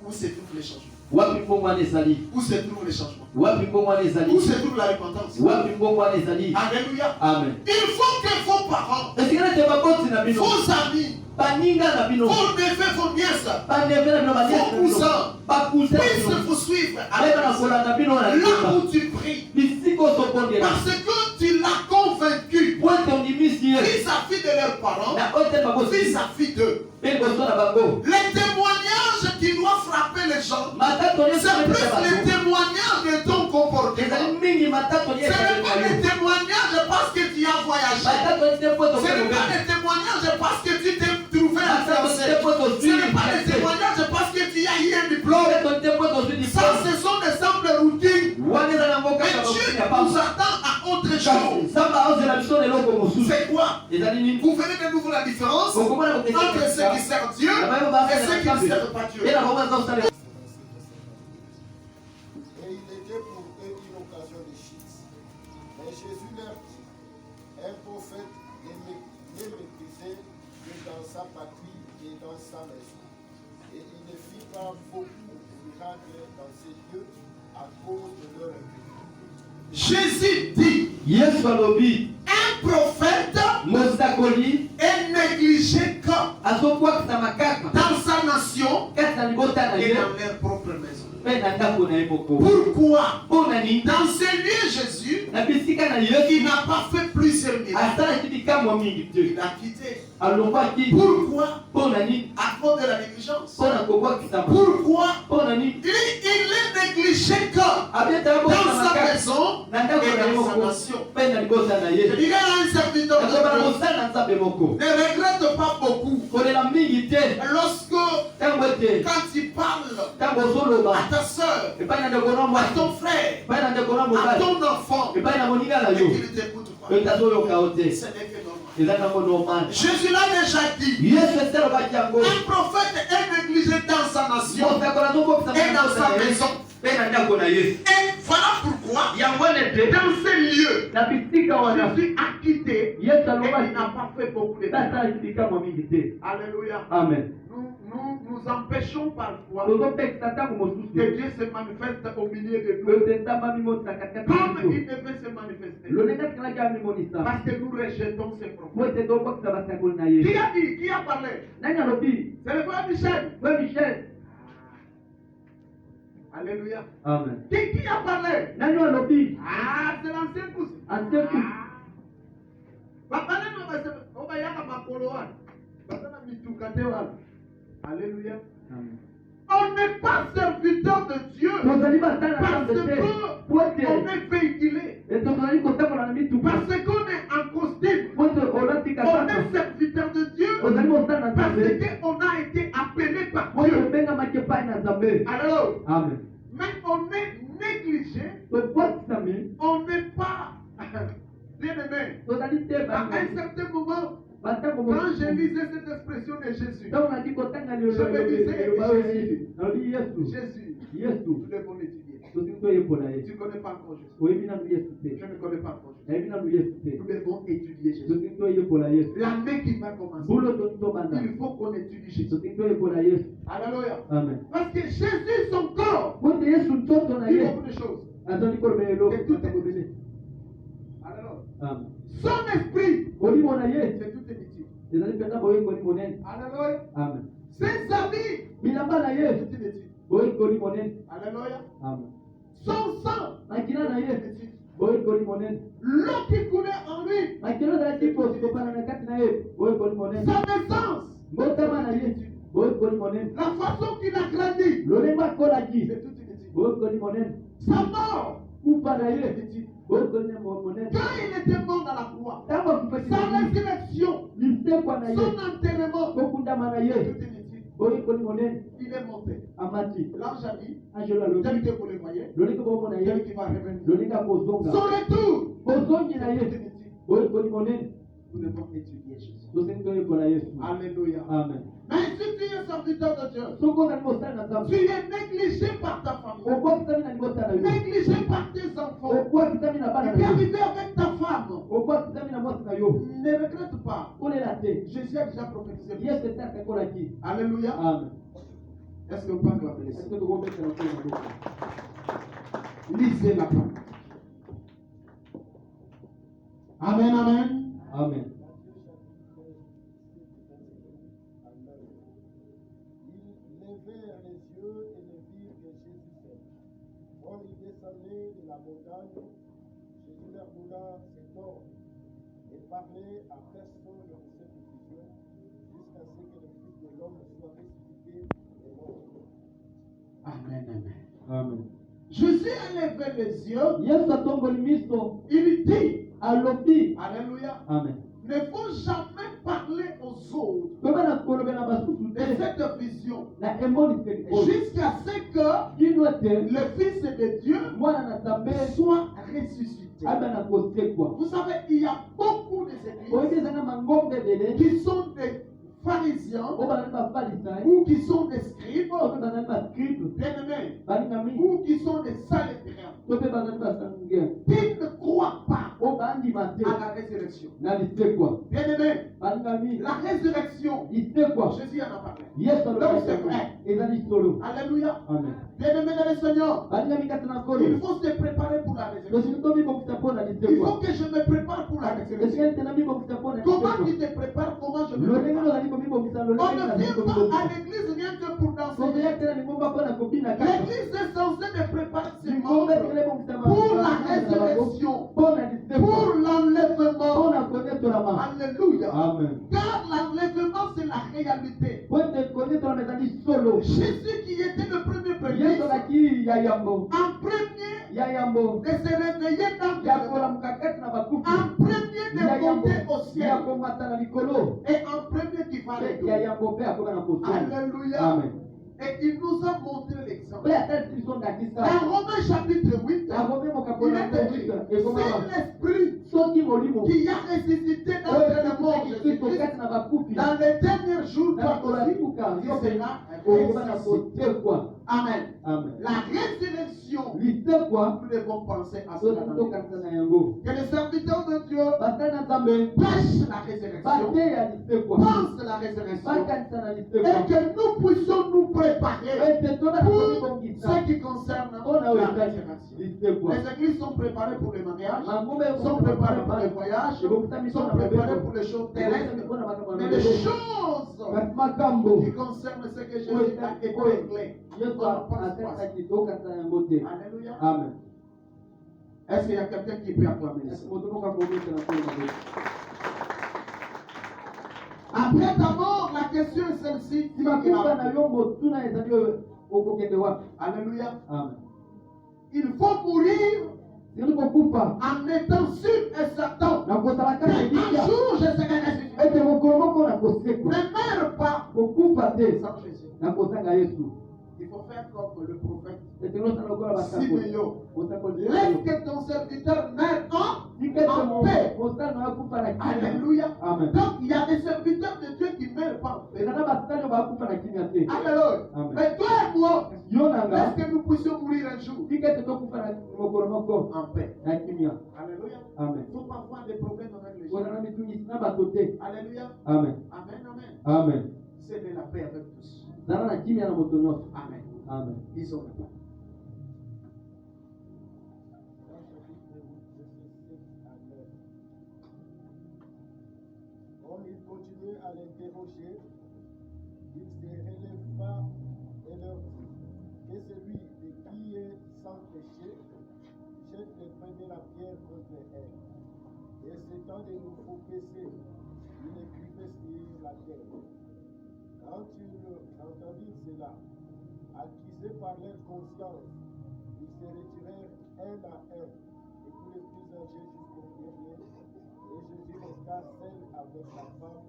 Où se trouvent les changements? wapi mbongo wana ezali Où se trouvent les changements? wapi mbongo wana ezali Où se trouve la repentance? wapi mbongo wana ezali Alléluia. amen Il faut que vos parents, esika nete baboti na bino vos amis, baninga na bino vos neveux, vos nièces, baneve na bino vos baniese na bino cousins bakuze na puissent bino vous suivre à beba na l'église. kolanda bino na Là likomba où tu pries, bisika ozokondela parce que tu l'as convaincu po ete ondimisi ye vis-à-vis de leurs parents, na oyo te bakosi vis-à-vis d'eux. mpe liboso na bango Les témoignages qui doivent frapper les gens, matato nyonso c'est plus ebetisa les bango témoignages de ton comportement. ezali mingi matato Ce n'est pas les nyonso témoignages parce que tu as voyagé. matato nyonso po Ce n'est pas les témoignages parce que tu t'es trouvé à matato français. nyonso po Ce n'est pas les témoignages parce que tu as eu un diplôme. Ça, ce sont des simples routines. wana eza nango Mais kaka Dieu bakuni ya nous pamba attend à autre kasi chose. nzambe aozela biso na eloko mosusu C'est quoi? ezali nini Vous venez de nous voir la différence okomona entre ceux qui servent Dieu et ceux qui ne servent pas Dieu. ye na bango baza kosala Et il était pour eux une occasion de chute. Mais Jésus leur dit, un prophète n'est méprisé que dans sa patrie et dans sa maison. Et il ne fit pas beaucoup de miracles dans ces lieux à cause de leur incrédulité. Jésus dit, yesu alobi un prophète mosakoli est négligé quand azokwakisama kaka dans sa nation kati na libota na et ye dans leur propre maison. mpe na ndako na ye moko Pourquoi? mpo na nini Dans ces lieux, Jésus, na bisika na il yesu n'a pas fait plusieurs miracles. asalaki bikamwa mingi Il te a quitté. alongwaki Pourquoi? mpo na nini À cause de la négligence. mpo na kokwakisama Pourquoi? mpo na nini Il est négligé quand abietala dans bosama sa kaka maison na ndako na ye et dans sa moko nation. mpe na libota na Je ye dirais à un serviteur de akobana Dieu, mosala na nzambe moko ne regrette pas beaucoup. kolela mingi te Lorsque, ntango ete quand tu parles ntango ozoloba à ta soeur, epai na ndeko na à mwasi ton frère, epai na ndeko na à mobali ton enfant, epai na moninga na et yo qu'il ne t'écoute pas, oyo tazoyoka o te ce n'est que normal. eza nango normal Jésus l'a déjà dit. yesu esi alobaki yango Un prophète est négligé dans sa nation mosakoli azobokisa et dans sa maison. mpe na ndako na ye Et voilà pourquoi, yango nete dans ces lieux, na bisika wana Jésus a quitté et yesu il alobaki n'a pas fait beaucoup de miracles. tasalaki bikamwa mingi te Alléluia. amen Nous empêchons parfois tozopekisa ntango que mosusu Dieu se manifeste au milieu de nous oyo te nzambe amimonisa katikati na comme biso il devait se manifester. lolenge tikalaki amimonisa Parce que nous rejetons ces po prophètes. ete tobokisa basakoli na ye Qui a dit? Qui a parlé? nani alobi C'est le frère Michel. we michel Alléluia. amen Qui a parlé? nani alobi Ah, c'est l'ancien pouce. ancien couple Papa neno base obayaka makolo wana. Basana mituka te wana. Alléluia. amen On n'est pas serviteur de Dieu tozali basala na parce nzambe te po qu'on ete est véhiculé, tozali kotambola na mituka parce qu'on est en costume. po ete olati On kasaka est serviteur de Dieu ozali mosala na parce nzambe qu'on a été appelé par po ete Dieu. obengamaki epai na nzambe Alors, amen mais on est négligé, tokwakisami on n'est pas bien aimé. tozali te À un certain moment, bantango quand je lisais cette expression de Jésus, ntango naki kotanga Je me disais, liloba oyo ya yesu nalobi yesu Jésus, yesu nous devons l'étudier. tozingi toyekola ye Tu ne connais pas encore Jésus. oyebi nanu yesu te Je ne connais pas encore Jésus. nayebi nanu yesu te Nous devons étudier Jésus. tozingi toyekola yesu L'année qui va commencer, bulo tozi tobanda il faut qu'on étudie Jésus. tozingi toyekola yesu Alléluia. amen Parce que Jésus, son corps, po ete yesu nzoto na dit ye beaucoup de choses. azali koloba eloko Et tout est atakobele Alors, amen son esprit, kolimo na ye c'est tout inutile. ezali mpenza boyekoli monene Alléluia. amen Ses amis, bilamba na c'est ye tout inutile. boyekoli monene Alléluia. amen Son sang, makila na c'est ye inutile. boyekoli monene L'eau qui coulait en lui, makilo ezalaki kosopana na kati na ye boyekoli monene sa naissance, mbotama na ye boyekoli monene la façon qu'il a grandi, lolenge akolaki c'est tout inutile. boyekoli monene Sa mort, kufa na c'est ye inutile. boyekoli monene Quand il était mort dans la croix, ntango akufaki sa na ye résurrection, lisekwa na ye son enterrement, kokundama na c'est ye tout inutile. boyekoli monene Il est monté. amati L'ange a dit, angelo tel alobi que vous le voyez, lolenge bomona tel ye qui va revenir. lolenge akozonga Son retour, kozongi na c'est tout ye inutile. boyekoli monene Nous devons étudier Jésus. tosengi toyekola yesu Alléluia. amen Mais si tu es serviteur de Dieu, soki ozali mosala na tu nzambe es négligé par ta famille, okwakisami na libota na yo négligé par tes enfants, okwakisami na bana il na est yo arrivé avec ta femme. okwakisami na mwasi na yo Ne regrette pas. kolela te Jésus a déjà prophétisé. yesu esi asekolaki Alléluia. amen Est-ce que vous pouvez acclamer le esi Seigneur? tokobetela mpe na maboko Lisez la parole. Amen, amen. amen levèrent les yeux et ne virent que Jésus seul. Quand ils descendaient de la montagne, Jésus leur donna cet ordre et parlait à personne de cette vision jusqu'à ce que le Fils de l'homme soit ressuscité des morts. Amen, amen. Amen. Jésus a levé les yeux. Yesu atongoli miso Il dit, alobi alléluia, Amen. ne faut jamais parler aux autres kweba na kolobela basusu de te cette vision na emoniseli oyo jusqu'à ce que kino ete le Fils de Dieu mwana na nzambe soit ressuscité. abe na kosekwa. Vous savez, il y a beaucoup de oyebi églises ezanga mangombe ebele qui sont des pharisiens oyo bazali bafalisai ou qui sont des scribes, oyo mpe bazali baskribe bien-aimés, balingami ou qui sont des salétriens, to mpe bazali basangia qui ne croient pas oyo bandima te à la résurrection. na lisekwa Bien-aimés, balingami la résurrection, lisekwa Jésus en a parlé. yesu Donc c'est alobaki vrai. ezali solo. Alléluia. Amen. Bien-aimés dans le Seigneur, balingami kati na il nkolo faut se préparer pour la résurrection. tosili tomibongisa mpo na Il lisekwa faut que je me prépare pour la résurrection. esika tena mibongisa mpo na Comment lisekwa tu te prépares? Comment je me lolenge prépare? lozali komibongisa On lolenge ne nazali vient pas à komibongisa l'église rien que pour danser. tozoya tena lingomba mpo na kobina kaka L'église est censée de préparer ses lingomba membres etikala ebongisa pour la résurrection, mpo na lisekwa pour mpo l'enlèvement. na konetolama Alléluia. Amen. Car l'enlèvement, c'est la réalité. po ete konetolama ezali solo. Jésus qui était le premier yesu premier, azalaki ya yambo en premier, ya yambo de se réveiller dans ya le kolamuka kati na bakufi en premier ya de yambo monter au ciel, ya komata na likolo et en premier qui va mpe ya retourner. yambo mpe akoka na kosuka. Alléluia. Amen. Et il nous a montré l'exemple. mpe atalisi biso ndakisa Dans Romains chapitre 8, arome mokambo il na est écrit, ekoma c'est l'esprit soki molimo qui a ressuscité d'entre les morts oyo kristo Jésus-Christ. kati na bakufi Dans les derniers jours, na toi mikolo ya aussi, suka tu yo mpe seras okoba na ressuscité. kotekwa. Amen. Amen. La résurrection, lisekwa nous devons penser à cela. tozi tokanisa na yango Que les serviteurs de Dieu basali na nzambe prêchent la résurrection, bateya lisekwa pensent la résurrection, bakanisa na et lisekwa que nous puissions nous préparer ete toba na pour komibongisa ce qui concerne mpona oyo la etali résurrection. lisekwa Les églises sont préparées pour les mariages, mangombe sont préparées pour les voyages, sont préparées pour les choses terrestres, mais les choses kasi makambo qui concernent ce que Jésus a été réglé. yesu On ne pense pas. asalaki tokanisa na yango te. Alléluia. Amen. Est-ce qu'il y a quelqu'un qui peut acclamer ça? moto moko akobetela mpona Après ta mort, la question est celle-ci. si bakufa na yo motuna ezali oyo okokende wapi. Alléluia. Amen. Il faut mourir sili kokufa en étant sûr et certain na kozala kaka qu'un elikya jour je serai ressuscité. ete mokolo moko na kosekwa Ne meurs pas kokufa te sans Jésus. na kozanga yesu Il faut faire comme le prophète ete losala lokola basako Simeon. osakoli Laisse que ton serviteur meure tika ete en paix. mosala na yakufa na kimia. Alléluia. Amen. Donc il y a des serviteurs de Dieu qui ne meurent pas en paix. ezala basali oyo bakufa na kimia te. Alléluia. Amen. Mais toi et moi, yo nanga est-ce que nous puissions mourir un jour tika ete tokufa na mokolo moko en paix? na kimia. Alléluia. Amen. Il ne faut pas avoir des problèmes avec les gens. kozala na mitungisi na bato te. Alléluia. Amen. Amen, amen. Amen. C'est de la paix avec tous. zala na kimia na moto nyonso. Amen. Amen. Ils ont la paix. Dans chapitre 8, verset 7 à 9. Comme il continuait à l'interroger, il se releva et leur dit que celui de qui est sans péché jette le premier la pierre contre elle. Et s'étant de nouveau baissé, il écrivait sur la terre. Quand ils entendirent cela, accusés par leur conscience, ils se retirèrent un à un, et tous les plus âgés jusqu'au dernier, et Jésus resta seul avec la femme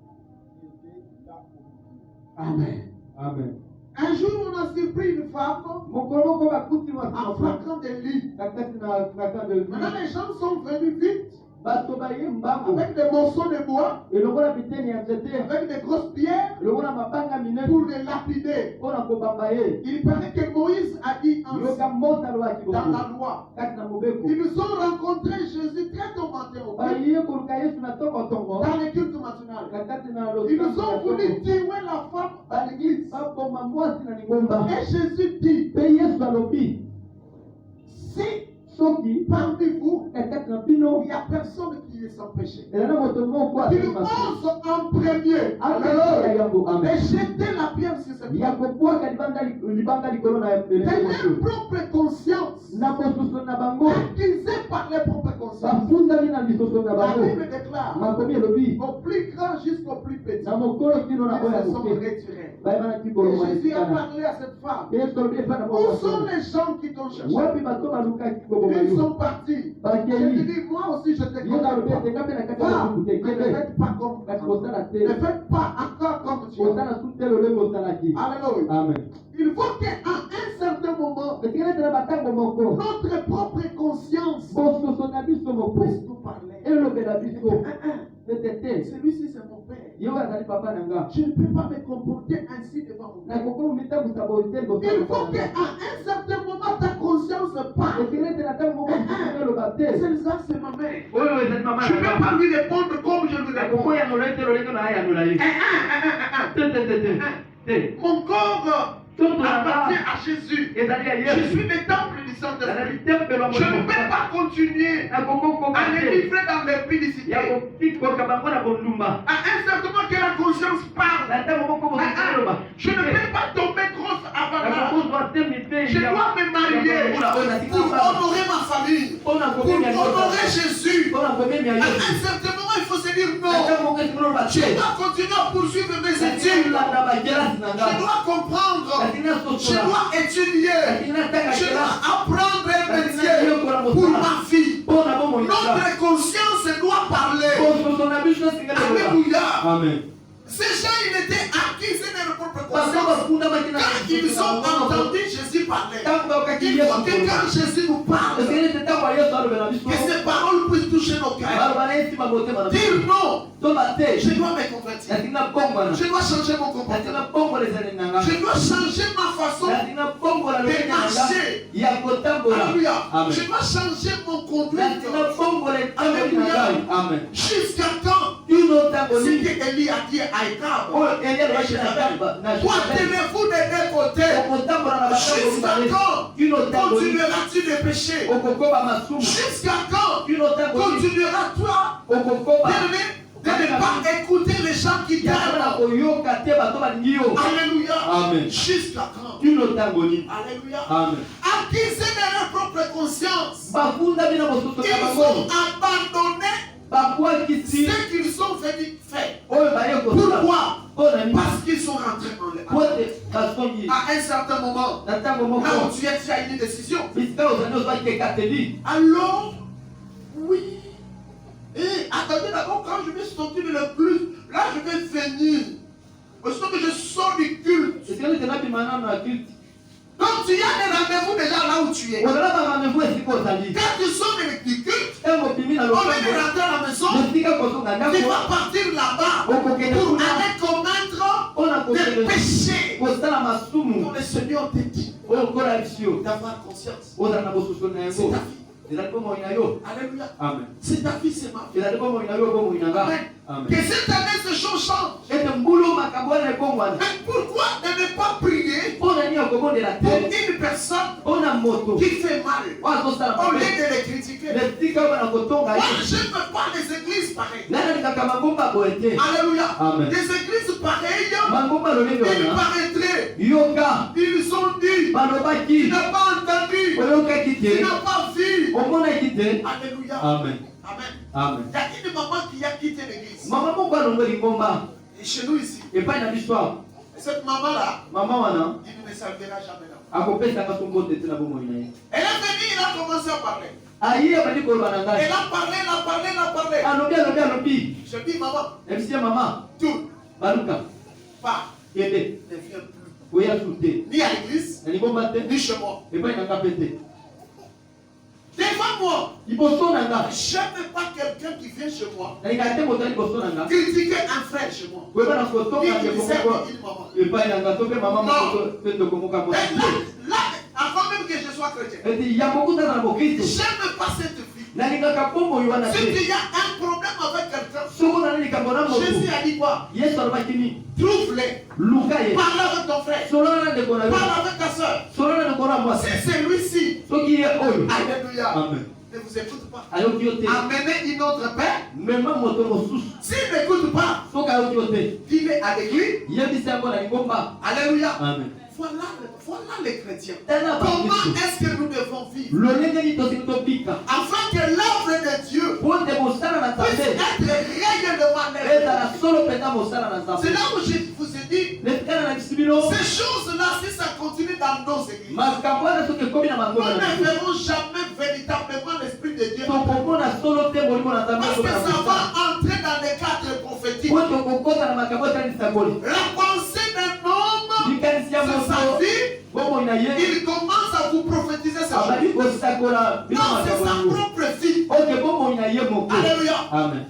qui était là au milieu. Amen. Amen. Un jour, on a surpris une femme mokolo moko bakuti en mwa flaquant des lits. na kati na fraka de Maintenant, les gens sont venus vite bato baye mbango avec des morceaux de bois, elongo na biteni ya nzete avec des grosses pierres elongo na mabanga minene pour les lapider. mpo na kobamba ye. Il paraît que Moïse a dit yoka mose alobaki dans bongo la loi. kati na mobeko Ils ont rencontré Jésus très tôt matin au culte, baye koluka yesu na ntongo dans le culte matinal. na kati na Ils ont voulu tuer la femme à l'église. baboma mwasi na lingomba Et Jésus dit, mpe yesu alobi si soki parmi vous, kati na bino il n'y a personne qui est sans péché, ezala moto moko qu'il asimasi ose en premier akea yango et jeter la pierre sur cette ses ya kobwaka libanga likolo na de leur propre conscience, na mosusu na bango accusés par leur propre conscience. bafundami na lisoso na La bango Bible déclare, makomi elobi au plus grand jusqu'au plus petit, na mokolo kino na oyo ya ils se sont moke retirés. bayebanaki Et koloma Jésus a esikana parlé à cette femme. yesu alobi epa na Où sont moko les gens qui t'ont cherché? wapi bato balukaki koboma Ils yo sont partis. Je te bakei dis, moi aussi je te ye nalobi condamne. ete ngai mpe na kati ya Va, mosuku te mais ne kende faites pas comme kasi kosala te Ne faites pas encore comme tu as. kosala su te lolenge osalaki Alléluia. amen Il faut qu'à un certain moment, etikala ete na batango moko notre propre conscience bososo na biso moko puisse nous parler. elobela biso ete te Celui-ci, c'est mon père. ye oyo azali papa na nga Je ne peux pas me comporter ainsi devant mon père. nakokomi mitambusa boye te liboso ya Il faut papa na qu'à nga un certain moment, ta conscience parle. etikala ete na ntango moko mosusu eloba te Celle-là, c'est ma mère. oyo ezali mama Je na ne peux pas nga lui répondre comme je lui réponds. nakokoyanola ete lolenge na ayanola ye te Mon corps toto na appartient nga à Jésus. ezali ya Je yesu suis le temple du nazali Saint-Esprit. tempelo ya Je ne moto peux pas continuer nakokokoma à les te livrer dans l'impudicité. ya kokikoka bango na kondumba À un certain moment que la conscience parle. na ntango moko mosusu eloba Je ne peux pas tomber grosse avant l'âge. nakokozwa te mite Je dois me marier pour honorer ma famille, mpona pour komemia honorer Jésus. mpona komemia À yesu un certain moment, il faut se dire na non. ntango moko esikoloba Je te dois continuer à poursuivre mes études. nakolanda bakelasi na Je nga dois comprendre. natina Je sosola dois étudier. natina tanga Je dois kelasi apprendre un natina métier yokola pour mosala ma fille. mpona bomoi na nga Notre conscience doit parler. kososo na biso esingeli eloba Alléluia. amen Ces gens, ils étaient accusés de leur propre bato conscience. bafundamaki na Quand ils ont entendu Jésus parler, ntango bayokaki il yesu faut que quand Jésus nous parle, esengeli te ntango ya yesu alobela biso que ces paroles puissent toucher nos cœurs. baloba na etima motema na biso Dire non, toba te je dois me convertir. natina bongwana Je dois changer mon natina comportement. bongola ezali na nga Je dois changer ma façon. natina bongola lolenge na nga marcher. ya kotambola Alléluia. amen Je dois changer mon conduite. natina bongola etamboli na ngai amen Jusqu'à quand? tino ntango Ce nini que Élie a dit à Akab. oyo eli alobaki na Portez-vous des deux côtés. okotambola na batango Jusqu'à mibale quand tino ntango nini continueras-tu de pécher? okokoba masumu Jusqu'à quand tino ntango nini continueras-toi okokoba de ne pas écouter les gens qui yakana t'aiment? koyoka te bato balingi yo Alléluia. amen Jusqu'à quand? tino ntango nini Alléluia. amen Accusés de leur propre conscience. bafundami na mosusu na Ils bango ont abandonné babwakisi ce qu'ils sont venus faire. oyo baye kosala Pourquoi? mpona nini Parce qu'ils sont rentrés en po l'air. ete basongi À un certain moment, na ntango là où moko tu as une décision. bisika ozali ozwaki ekateli Alors, oui. Et attendez d'abord, quand je vais sortir le plus, là je vais venir. Aussitôt que je sors du culte. esikali tena bimana na culte Donc tu as des rendez-vous déjà là où tu es. ozala barandez-vous esika ozali Quand tu sors du culte, ntango obimi na au lieu de lopango rentrer à la maison, esika kozonga tu ndako vas partir là-bas okokende pour kuna aller commettre mpona des kokende péchés. kosala Pour masumu le Seigneur te dit oyo okola biso d'avoir conscience. ozala na bososo na C'est yango ta vie. ezali bomoi na yo Alléluia. amen C'est ta vie, c'est ma vie. ezali bomoi na yo bomoi na nga Amen. amen Que cette année ces choses changent. ete mbulu makambo wana ekongwana Mais pourquoi de ne pas prier mpona nini okobondela pour te une personne mpona moto qui fait mal oyo azosala au lieu mabe de les critiquer? esika oyo bana kotonga Moi, ye je ne veux pas les églises pareilles. ngai nalingaka mangomba boye te Alléluia. Amen. Des églises pareilles, mangomba lolenge il wana paraîtrait, yoka ils ont dit, tu balobaki n'as pas entendu, oyokaki tu te n'as pas vu. omonaki te Alléluia. amen Amen. amen Il y a une maman qui a quitté l'église. mama moko alongoli ngomba Et chez nous ici, epai na biso awa et cette maman-là, mama wana il ne servira jamais là. akopesaka so mbote te na bomoi na ye Elle est venue, il a commencé à parler. aye abandi koloba na ngai Elle a parlé, elle a parlé, elle a parlé. alobi Je dis, maman, ebisie mama tout, baluka pas, kende ne viens plus. oya su te Ni à l'église, na lingomba te ni chez moi. epai na nga mpe te Devant moi, liboso na nga j'aime pas quelqu'un qui vient chez moi nalingaka te moto ya liboso na nga critiquer un frère chez moi. koyeba na kotonga Il ndeko sert moko une maman. epai na nga to mpe mama moko mpe ndeko moko Mais amosi là, avant même que je sois chrétien, eti ya mokuta na mokristo j'aime pas cette fille. nalingaka bomoi wana Si te il y a un problème avec quelqu'un, soko na likambo na moto Jésus a dit quoi? yesu alobaki nini Trouve-les. luka ye Parle avec ton frère. solola na ndeko na yo Parle avec ta soeur. solola na ndeko na mwasi Si c'est lui-ci, soki ye oyo alléluia. amen ne vous écoute pas, ayoki yo te amenez une autre paix. mema moto mosusu S'il n'écoute pas, soki ayoki yo te dis-le avec lui. yebisa yango na lingomba. Alléluia. Amen. Voilà les chrétiens. Tala Comment bakristo est-ce que nous devons vivre lolenge nini tosi tobika afin que l'œuvre de Dieu po te mosala na puisse nzambe être réellement œuvre? ezala solo mpenza mosala na C'est nzambe. là où je vous ai dit, letikala na bisi bino ces choses-là, si ça continue dans nos églises, makambo wana soki ekomi na nous mangoma na ne biso verrons jamais véritablement l'Esprit de Dieu. tokomona solo te molimo na nzambe Parce que ekomi na ça va mosala entrer dans les cadres prophétiques. po tokokota na makambo etalisa koli La pensée d'un homme, likanisi ya c'est sa moto vie, bomoi na ye il commence à vous prophétiser ces abali choses. kosakola bino Non, c'est makambo sa yango propre vie. oke bomoi na ye moko. Alléluia. Amen.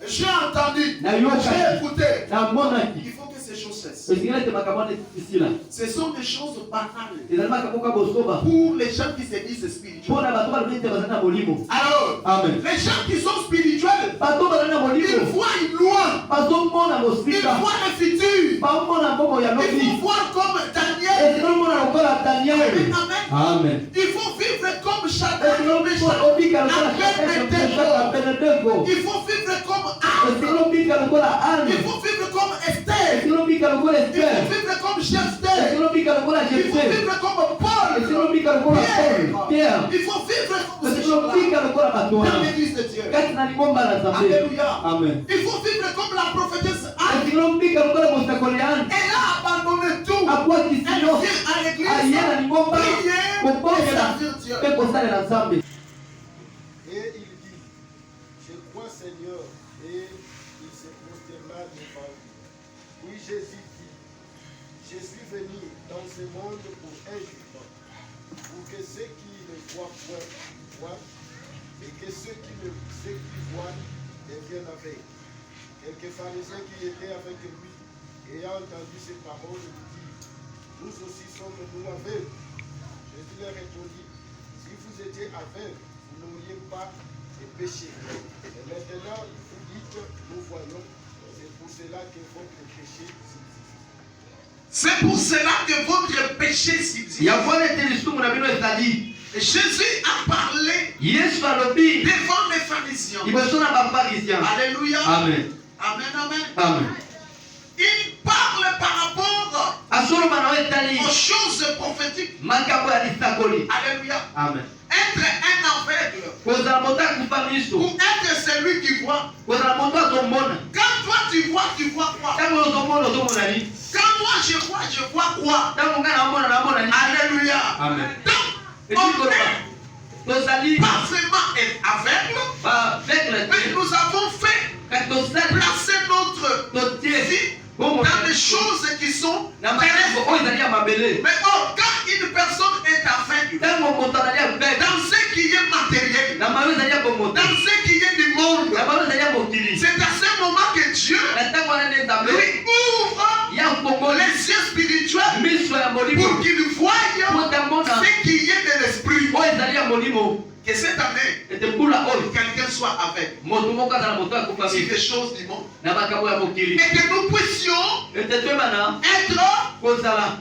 J'ai entendu, Na yo j'ai kaki écouté. namonaki Il faut que ces choses cessent. esengeli ete makambo wana esila Ce sont des choses banales ezali makambo ka bosoba pour les gens qui se disent spirituels. mpona bato balobi ete bazali na molimo. Alors, Amen. les gens qui sont spirituels, bato bazali na ils molimo voient loin, bazomona ils mosika voient le futur. bamona mbongo ya Il faut lobi voir comme Daniel. ezinomona lokola daniel. Amen. Amen. Il faut vivre comme Shadrach, obika lokola Abednego. Abednego. Il faut vivre comme Anne. ezinobika lokola Il ane faut vivre comme Esther. ezinobika lokola Il faut ester vivre comme Jephthé. ezinobika lokola Il faut jefte vivre comme Paul. ezinobika lokola paul pierre Il faut vivre comme ces gens-là ezinobika lokola bato dans wana l'église de Dieu. kati na lingomba na nzambe. Alléluia. Amen. Il faut vivre comme la prophétesse Anne. ezinobika lokola mosakoli ane Elle a abandonné tout. akwakisi Elle nyonso vient à l'église, aye na lingomba prier et kobongela servir Dieu. mpe kosalela nzambe. Et il dit, je crois Seigneur, et il se prosterna devant lui. Puis Jésus dit, je suis venu dans ce monde pour un jugement, pour que ceux qui ne voient point voient, et que ceux qui voient deviennent aveugles. Quelques pharisiens qui étaient avec lui, ayant entendu ces paroles, lui dirent, nous aussi sommes-nous aveugles. Jésus leur répondit, si vous étiez aveugles, vous n'auriez pas de péché. Et maintenant, vous dites, nous voyons, c'est pour cela que votre péché subsiste. C'est pour cela que votre péché subsiste. yavona ete lisumu na bino ezali Jésus a parlé yesu alobi devant les pharisiens. liboso na baparisien. Alléluia. Amen. Amen, amen. Amen. Il parle par rapport asoloba na yo etali aux choses prophétiques. makambo ya lisakoli. Alléluia. Amen. Être un aveugle kozala moto akufa miso ou être celui qui voit. kozala moto azomona Quand toi tu vois quoi? ntango ozomona ozomona nini Quand moi je vois quoi? ntango ngai naomona nini. Alléluia. Amen. Donc, esi on koloba n'est tozali pas vraiment aveugle, baveugle mais nous avons fait kasi tosali placer notre totie vie dans des choses qui sont na makambo oyo ezali ya mabele. Mais quand une personne est aveugle, ntango moto azali aveugle dans ce qui est matériel, na mayo ezali ya bomoto dans ce qui est du monde, na mayo ezali ya mokili c'est à ce moment que Dieu na ntango wana nde nzambe lui ouvre ya kongoli les yeux spirituels miso ya molimo pour qu'il voie po tamona ce qui est de l'esprit. oyo ezali ya molimo. Que cette année, ete mbula oyo quelqu'un soit aveugle moto moko azala moto akufa sur miso des choses du monde. na makambo ya mokili Et que nous puissions ete toyebana être kozala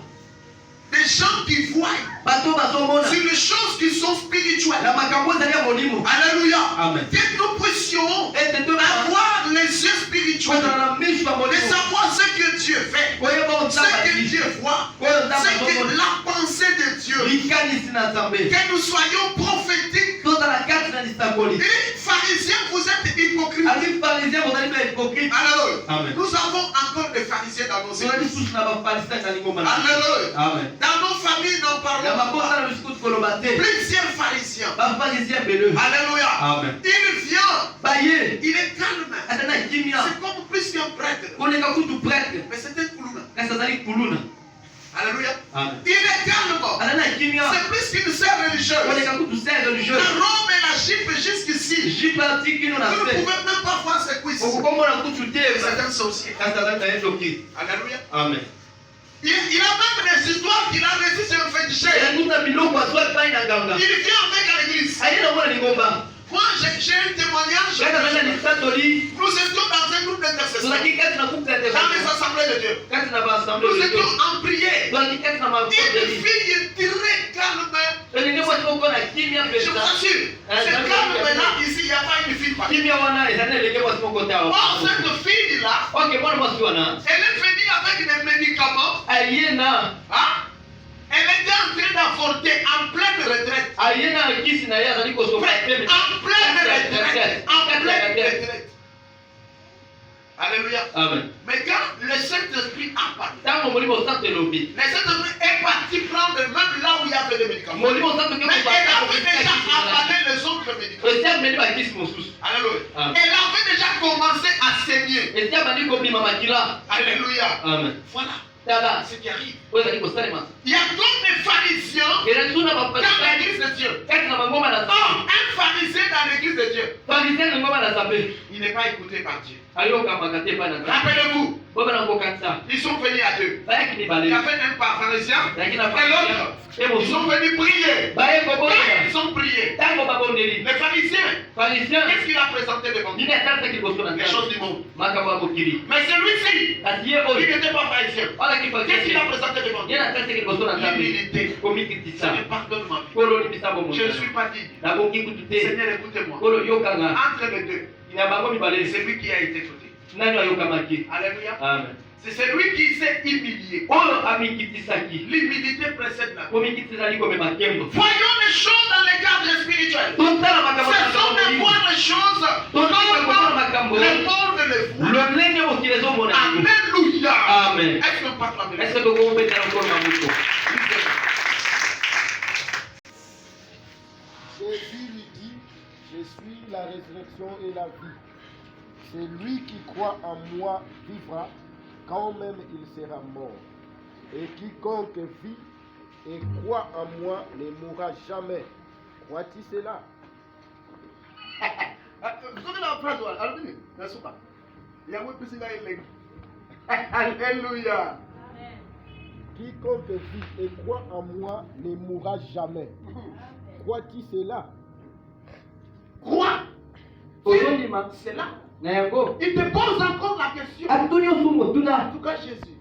des gens qui voient bato bazomona sur les choses qui sont spirituelles. na makambo ezali ya molimo. Alléluia. Amen. Que nous puissions ete toyebana avoir les yeux spirituels, kozala na miso ya de molimo savoir ce que Dieu fait, koyeba oyo ce nzambe que alisi Dieu voit, oyo nzambe ce que azomona la pensée de Dieu. likanisi na nzambe Que nous soyons prophétiques. tozala kati na lisakoli. Et pharisiens, vous êtes hypocrites. ali pharisien bozali mpe hypocrite. Alléluia. Amen. Nous avons encore des pharisiens dans nos tozali églises. lisusu na bapharisien na lingomba na Alléluia. amen. Dans nos familles, n'en na parlons mabota pas. na bisikutu koloba te Plusieurs pharisiens. bapharisien ebele. Alléluia. Amen. Il vient, baye il est calme. aza na kimia C'est comme plus qu'un prêtre. koleka kutu prêtre Mais c'est un clown. kasi azali kuluna. Alléluia. Amen. Il est calme. aza na kimia C'est plus qu'une sœur religieuse. koleka kutu ser religieux La robe et la jupe jusqu'ici. jipe ati kino na Vous ne se pouvez même pas voir ses cuisses. okokomona kutu te C'est un sorcier. kasi azali na ye soki. Alléluia. amen. Il a même des histoires qu'il a reçues sur un féticheur. ekuta biloko azwa epai na nganga Il vient avec à l'église. aye nango na lingomba Moi, j'ai un témoignage. kaka aza na lisatoli Nous étions dans un groupe d'intercession. tozalaki kati na groupe Dans les d'intercession assemblées de Dieu. kati na baassemble Nous de étions Dieu en prière. tozalaki kati na Une mafondeli fille très calme. elingi mwasi moko na kimia Je vous mpenza assure. C'est calme n'y a pas une fille partie. kimia wana ezali elenge mwasi moko te awa. Or, cette fille-là, Ok, mwana mwasi wana elle est venue avec des médicaments. aye na Hein? Elle était en train d'avorter en pleine retraite. aye na kisi na ye azali kosopa En pleine retraite. En pleine retraite. Alléluia. Amen. Mais quand le Saint-Esprit a parlé, Ntango molimo santo elobi le Saint-Esprit est parti prendre même là où il y avait des médicaments. molimo santo ke Mais elle avait déjà avalé les autres médicaments. esi ameli bakisi mosusu Alléluia. Amen. Elle avait déjà commencé à saigner. esi abandi kobima makila. Alléluia. Amen. Voilà tala ce qui arrive. oyo ezali kosalema Il y a donc des pharisiens ezali tuna dans l'église de Dieu. kati na bangoma na Or, nzambe un pharisien dans l'église de Dieu, pharisien na ngoma na nzambe il n'est pas écouté par Dieu. ayokamaka te epai na nzambe Rappelez-vous, oyo bana kokanisa ils sont venus à deux. bayaki Il y mibale avait un pharisien yazalaki na et pharisien l'autre. e Ils sont mosusu venus prier. baye Quand kobonela ils ont prié, ntango babondeli les pharisiens, pharisien qu'est-ce qu'il a présenté devant Dieu? nini atalisaki liboso na Les nzambe choses du monde. makambo ya mokili Mais celui-ci, kasi ye il oyo n'était pas pharisien. alaki Qu'est-ce qu'il a pharisien présenté devant ye Dieu? natalisaki liboso na nzambe L'humilité. komikitisa Seigneur, pardonne ma vie. kolo libisa bomoi Je ne suis pas digne. nakoki kutu te Seigneur, écoutez-moi. kolo yokanga Entre les deux, na bango mibale c'est lui qui a été écouté. nani ayokamaki Alléluia. amen C'est celui qui s'est humilié. oyo amikitisaki L'humilité précède la vie. komikitisa ezali komema nkembo Voyons les choses dans les cadres spirituels. totala makambo Ce sont de voir les choses makambo comme le monde les voit. lolenge mokili ezomona yango. Alléluia. Amen. Est-ce qu'on parle la Est-ce vérité? que tokobetela nkolo mamuko Jésus lui dit, je suis la résurrection et la vie. Celui qui croit en moi vivra, quand même il sera mort. Et quiconque vit et croit en moi ne mourra jamais. Crois-tu cela? Vous avez la phrase, allez, n'est-ce pas? Il y a un peu de Alléluia. Quiconque vit et croit en moi ne mourra jamais. Crois-tu cela? Crois. ozondima C'est là. na yango Il te pose encore la question. atuni osu En motuna tout cas, Jésus.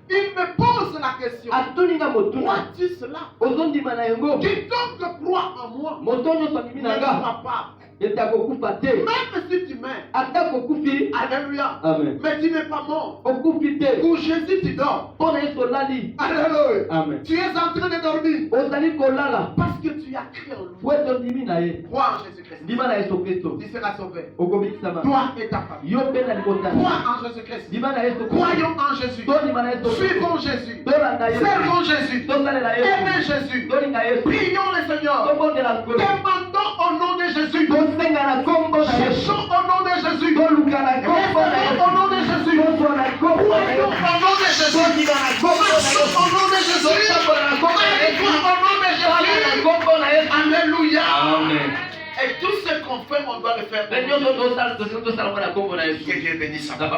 Il me pose la question. atuni nga motuna Crois-tu cela? ozondima na yango Quiconque croit en moi moto nyonso andimi ne na nga croit pas. ete akokufa te Même si tu meurs. ata kokufi Alléluia. amen Mais tu n'es pas mort. okufi te Pour Jésus, tu dors. mpo na yesu olali Alléluia. amen Tu es en train de dormir. ozali kolala Parce que tu as cru en lui. po ete ondimi na ye Crois en Jésus-Christ. ndima na yesu kristo Tu seras sauvé. okobikisama Toi et ta famille. yo mpe na libotana Crois en Jésus-Christ. ndima na yesu kristo Croyons en Jésus. tondima na yesu Suivons Jésus. tolanda yesu Servons Jésus. tosalela Aimez yesu Jésus. tolinga yesu Prions le Seigneur. tobondela nkolo Demandons au nom de Jésus. tosenga na kombo na yesu Cherchons au nom de Jésus. toluka na kombo na Restons au nom de yesu Jésus. tozwa na kombo na Croyons yesu au nom de Jésus. tondima na kombo na Marchons yesu au nom de Jésus. totambola na kombo na yesu Croyons au nom de tala na Jésus. kombo na yesu Alléluia. amen Et tout ce qu'on fait, on doit le faire. mpe nyonso tosala ngo na kombo na yesu Que Dieu bénisse sa na papa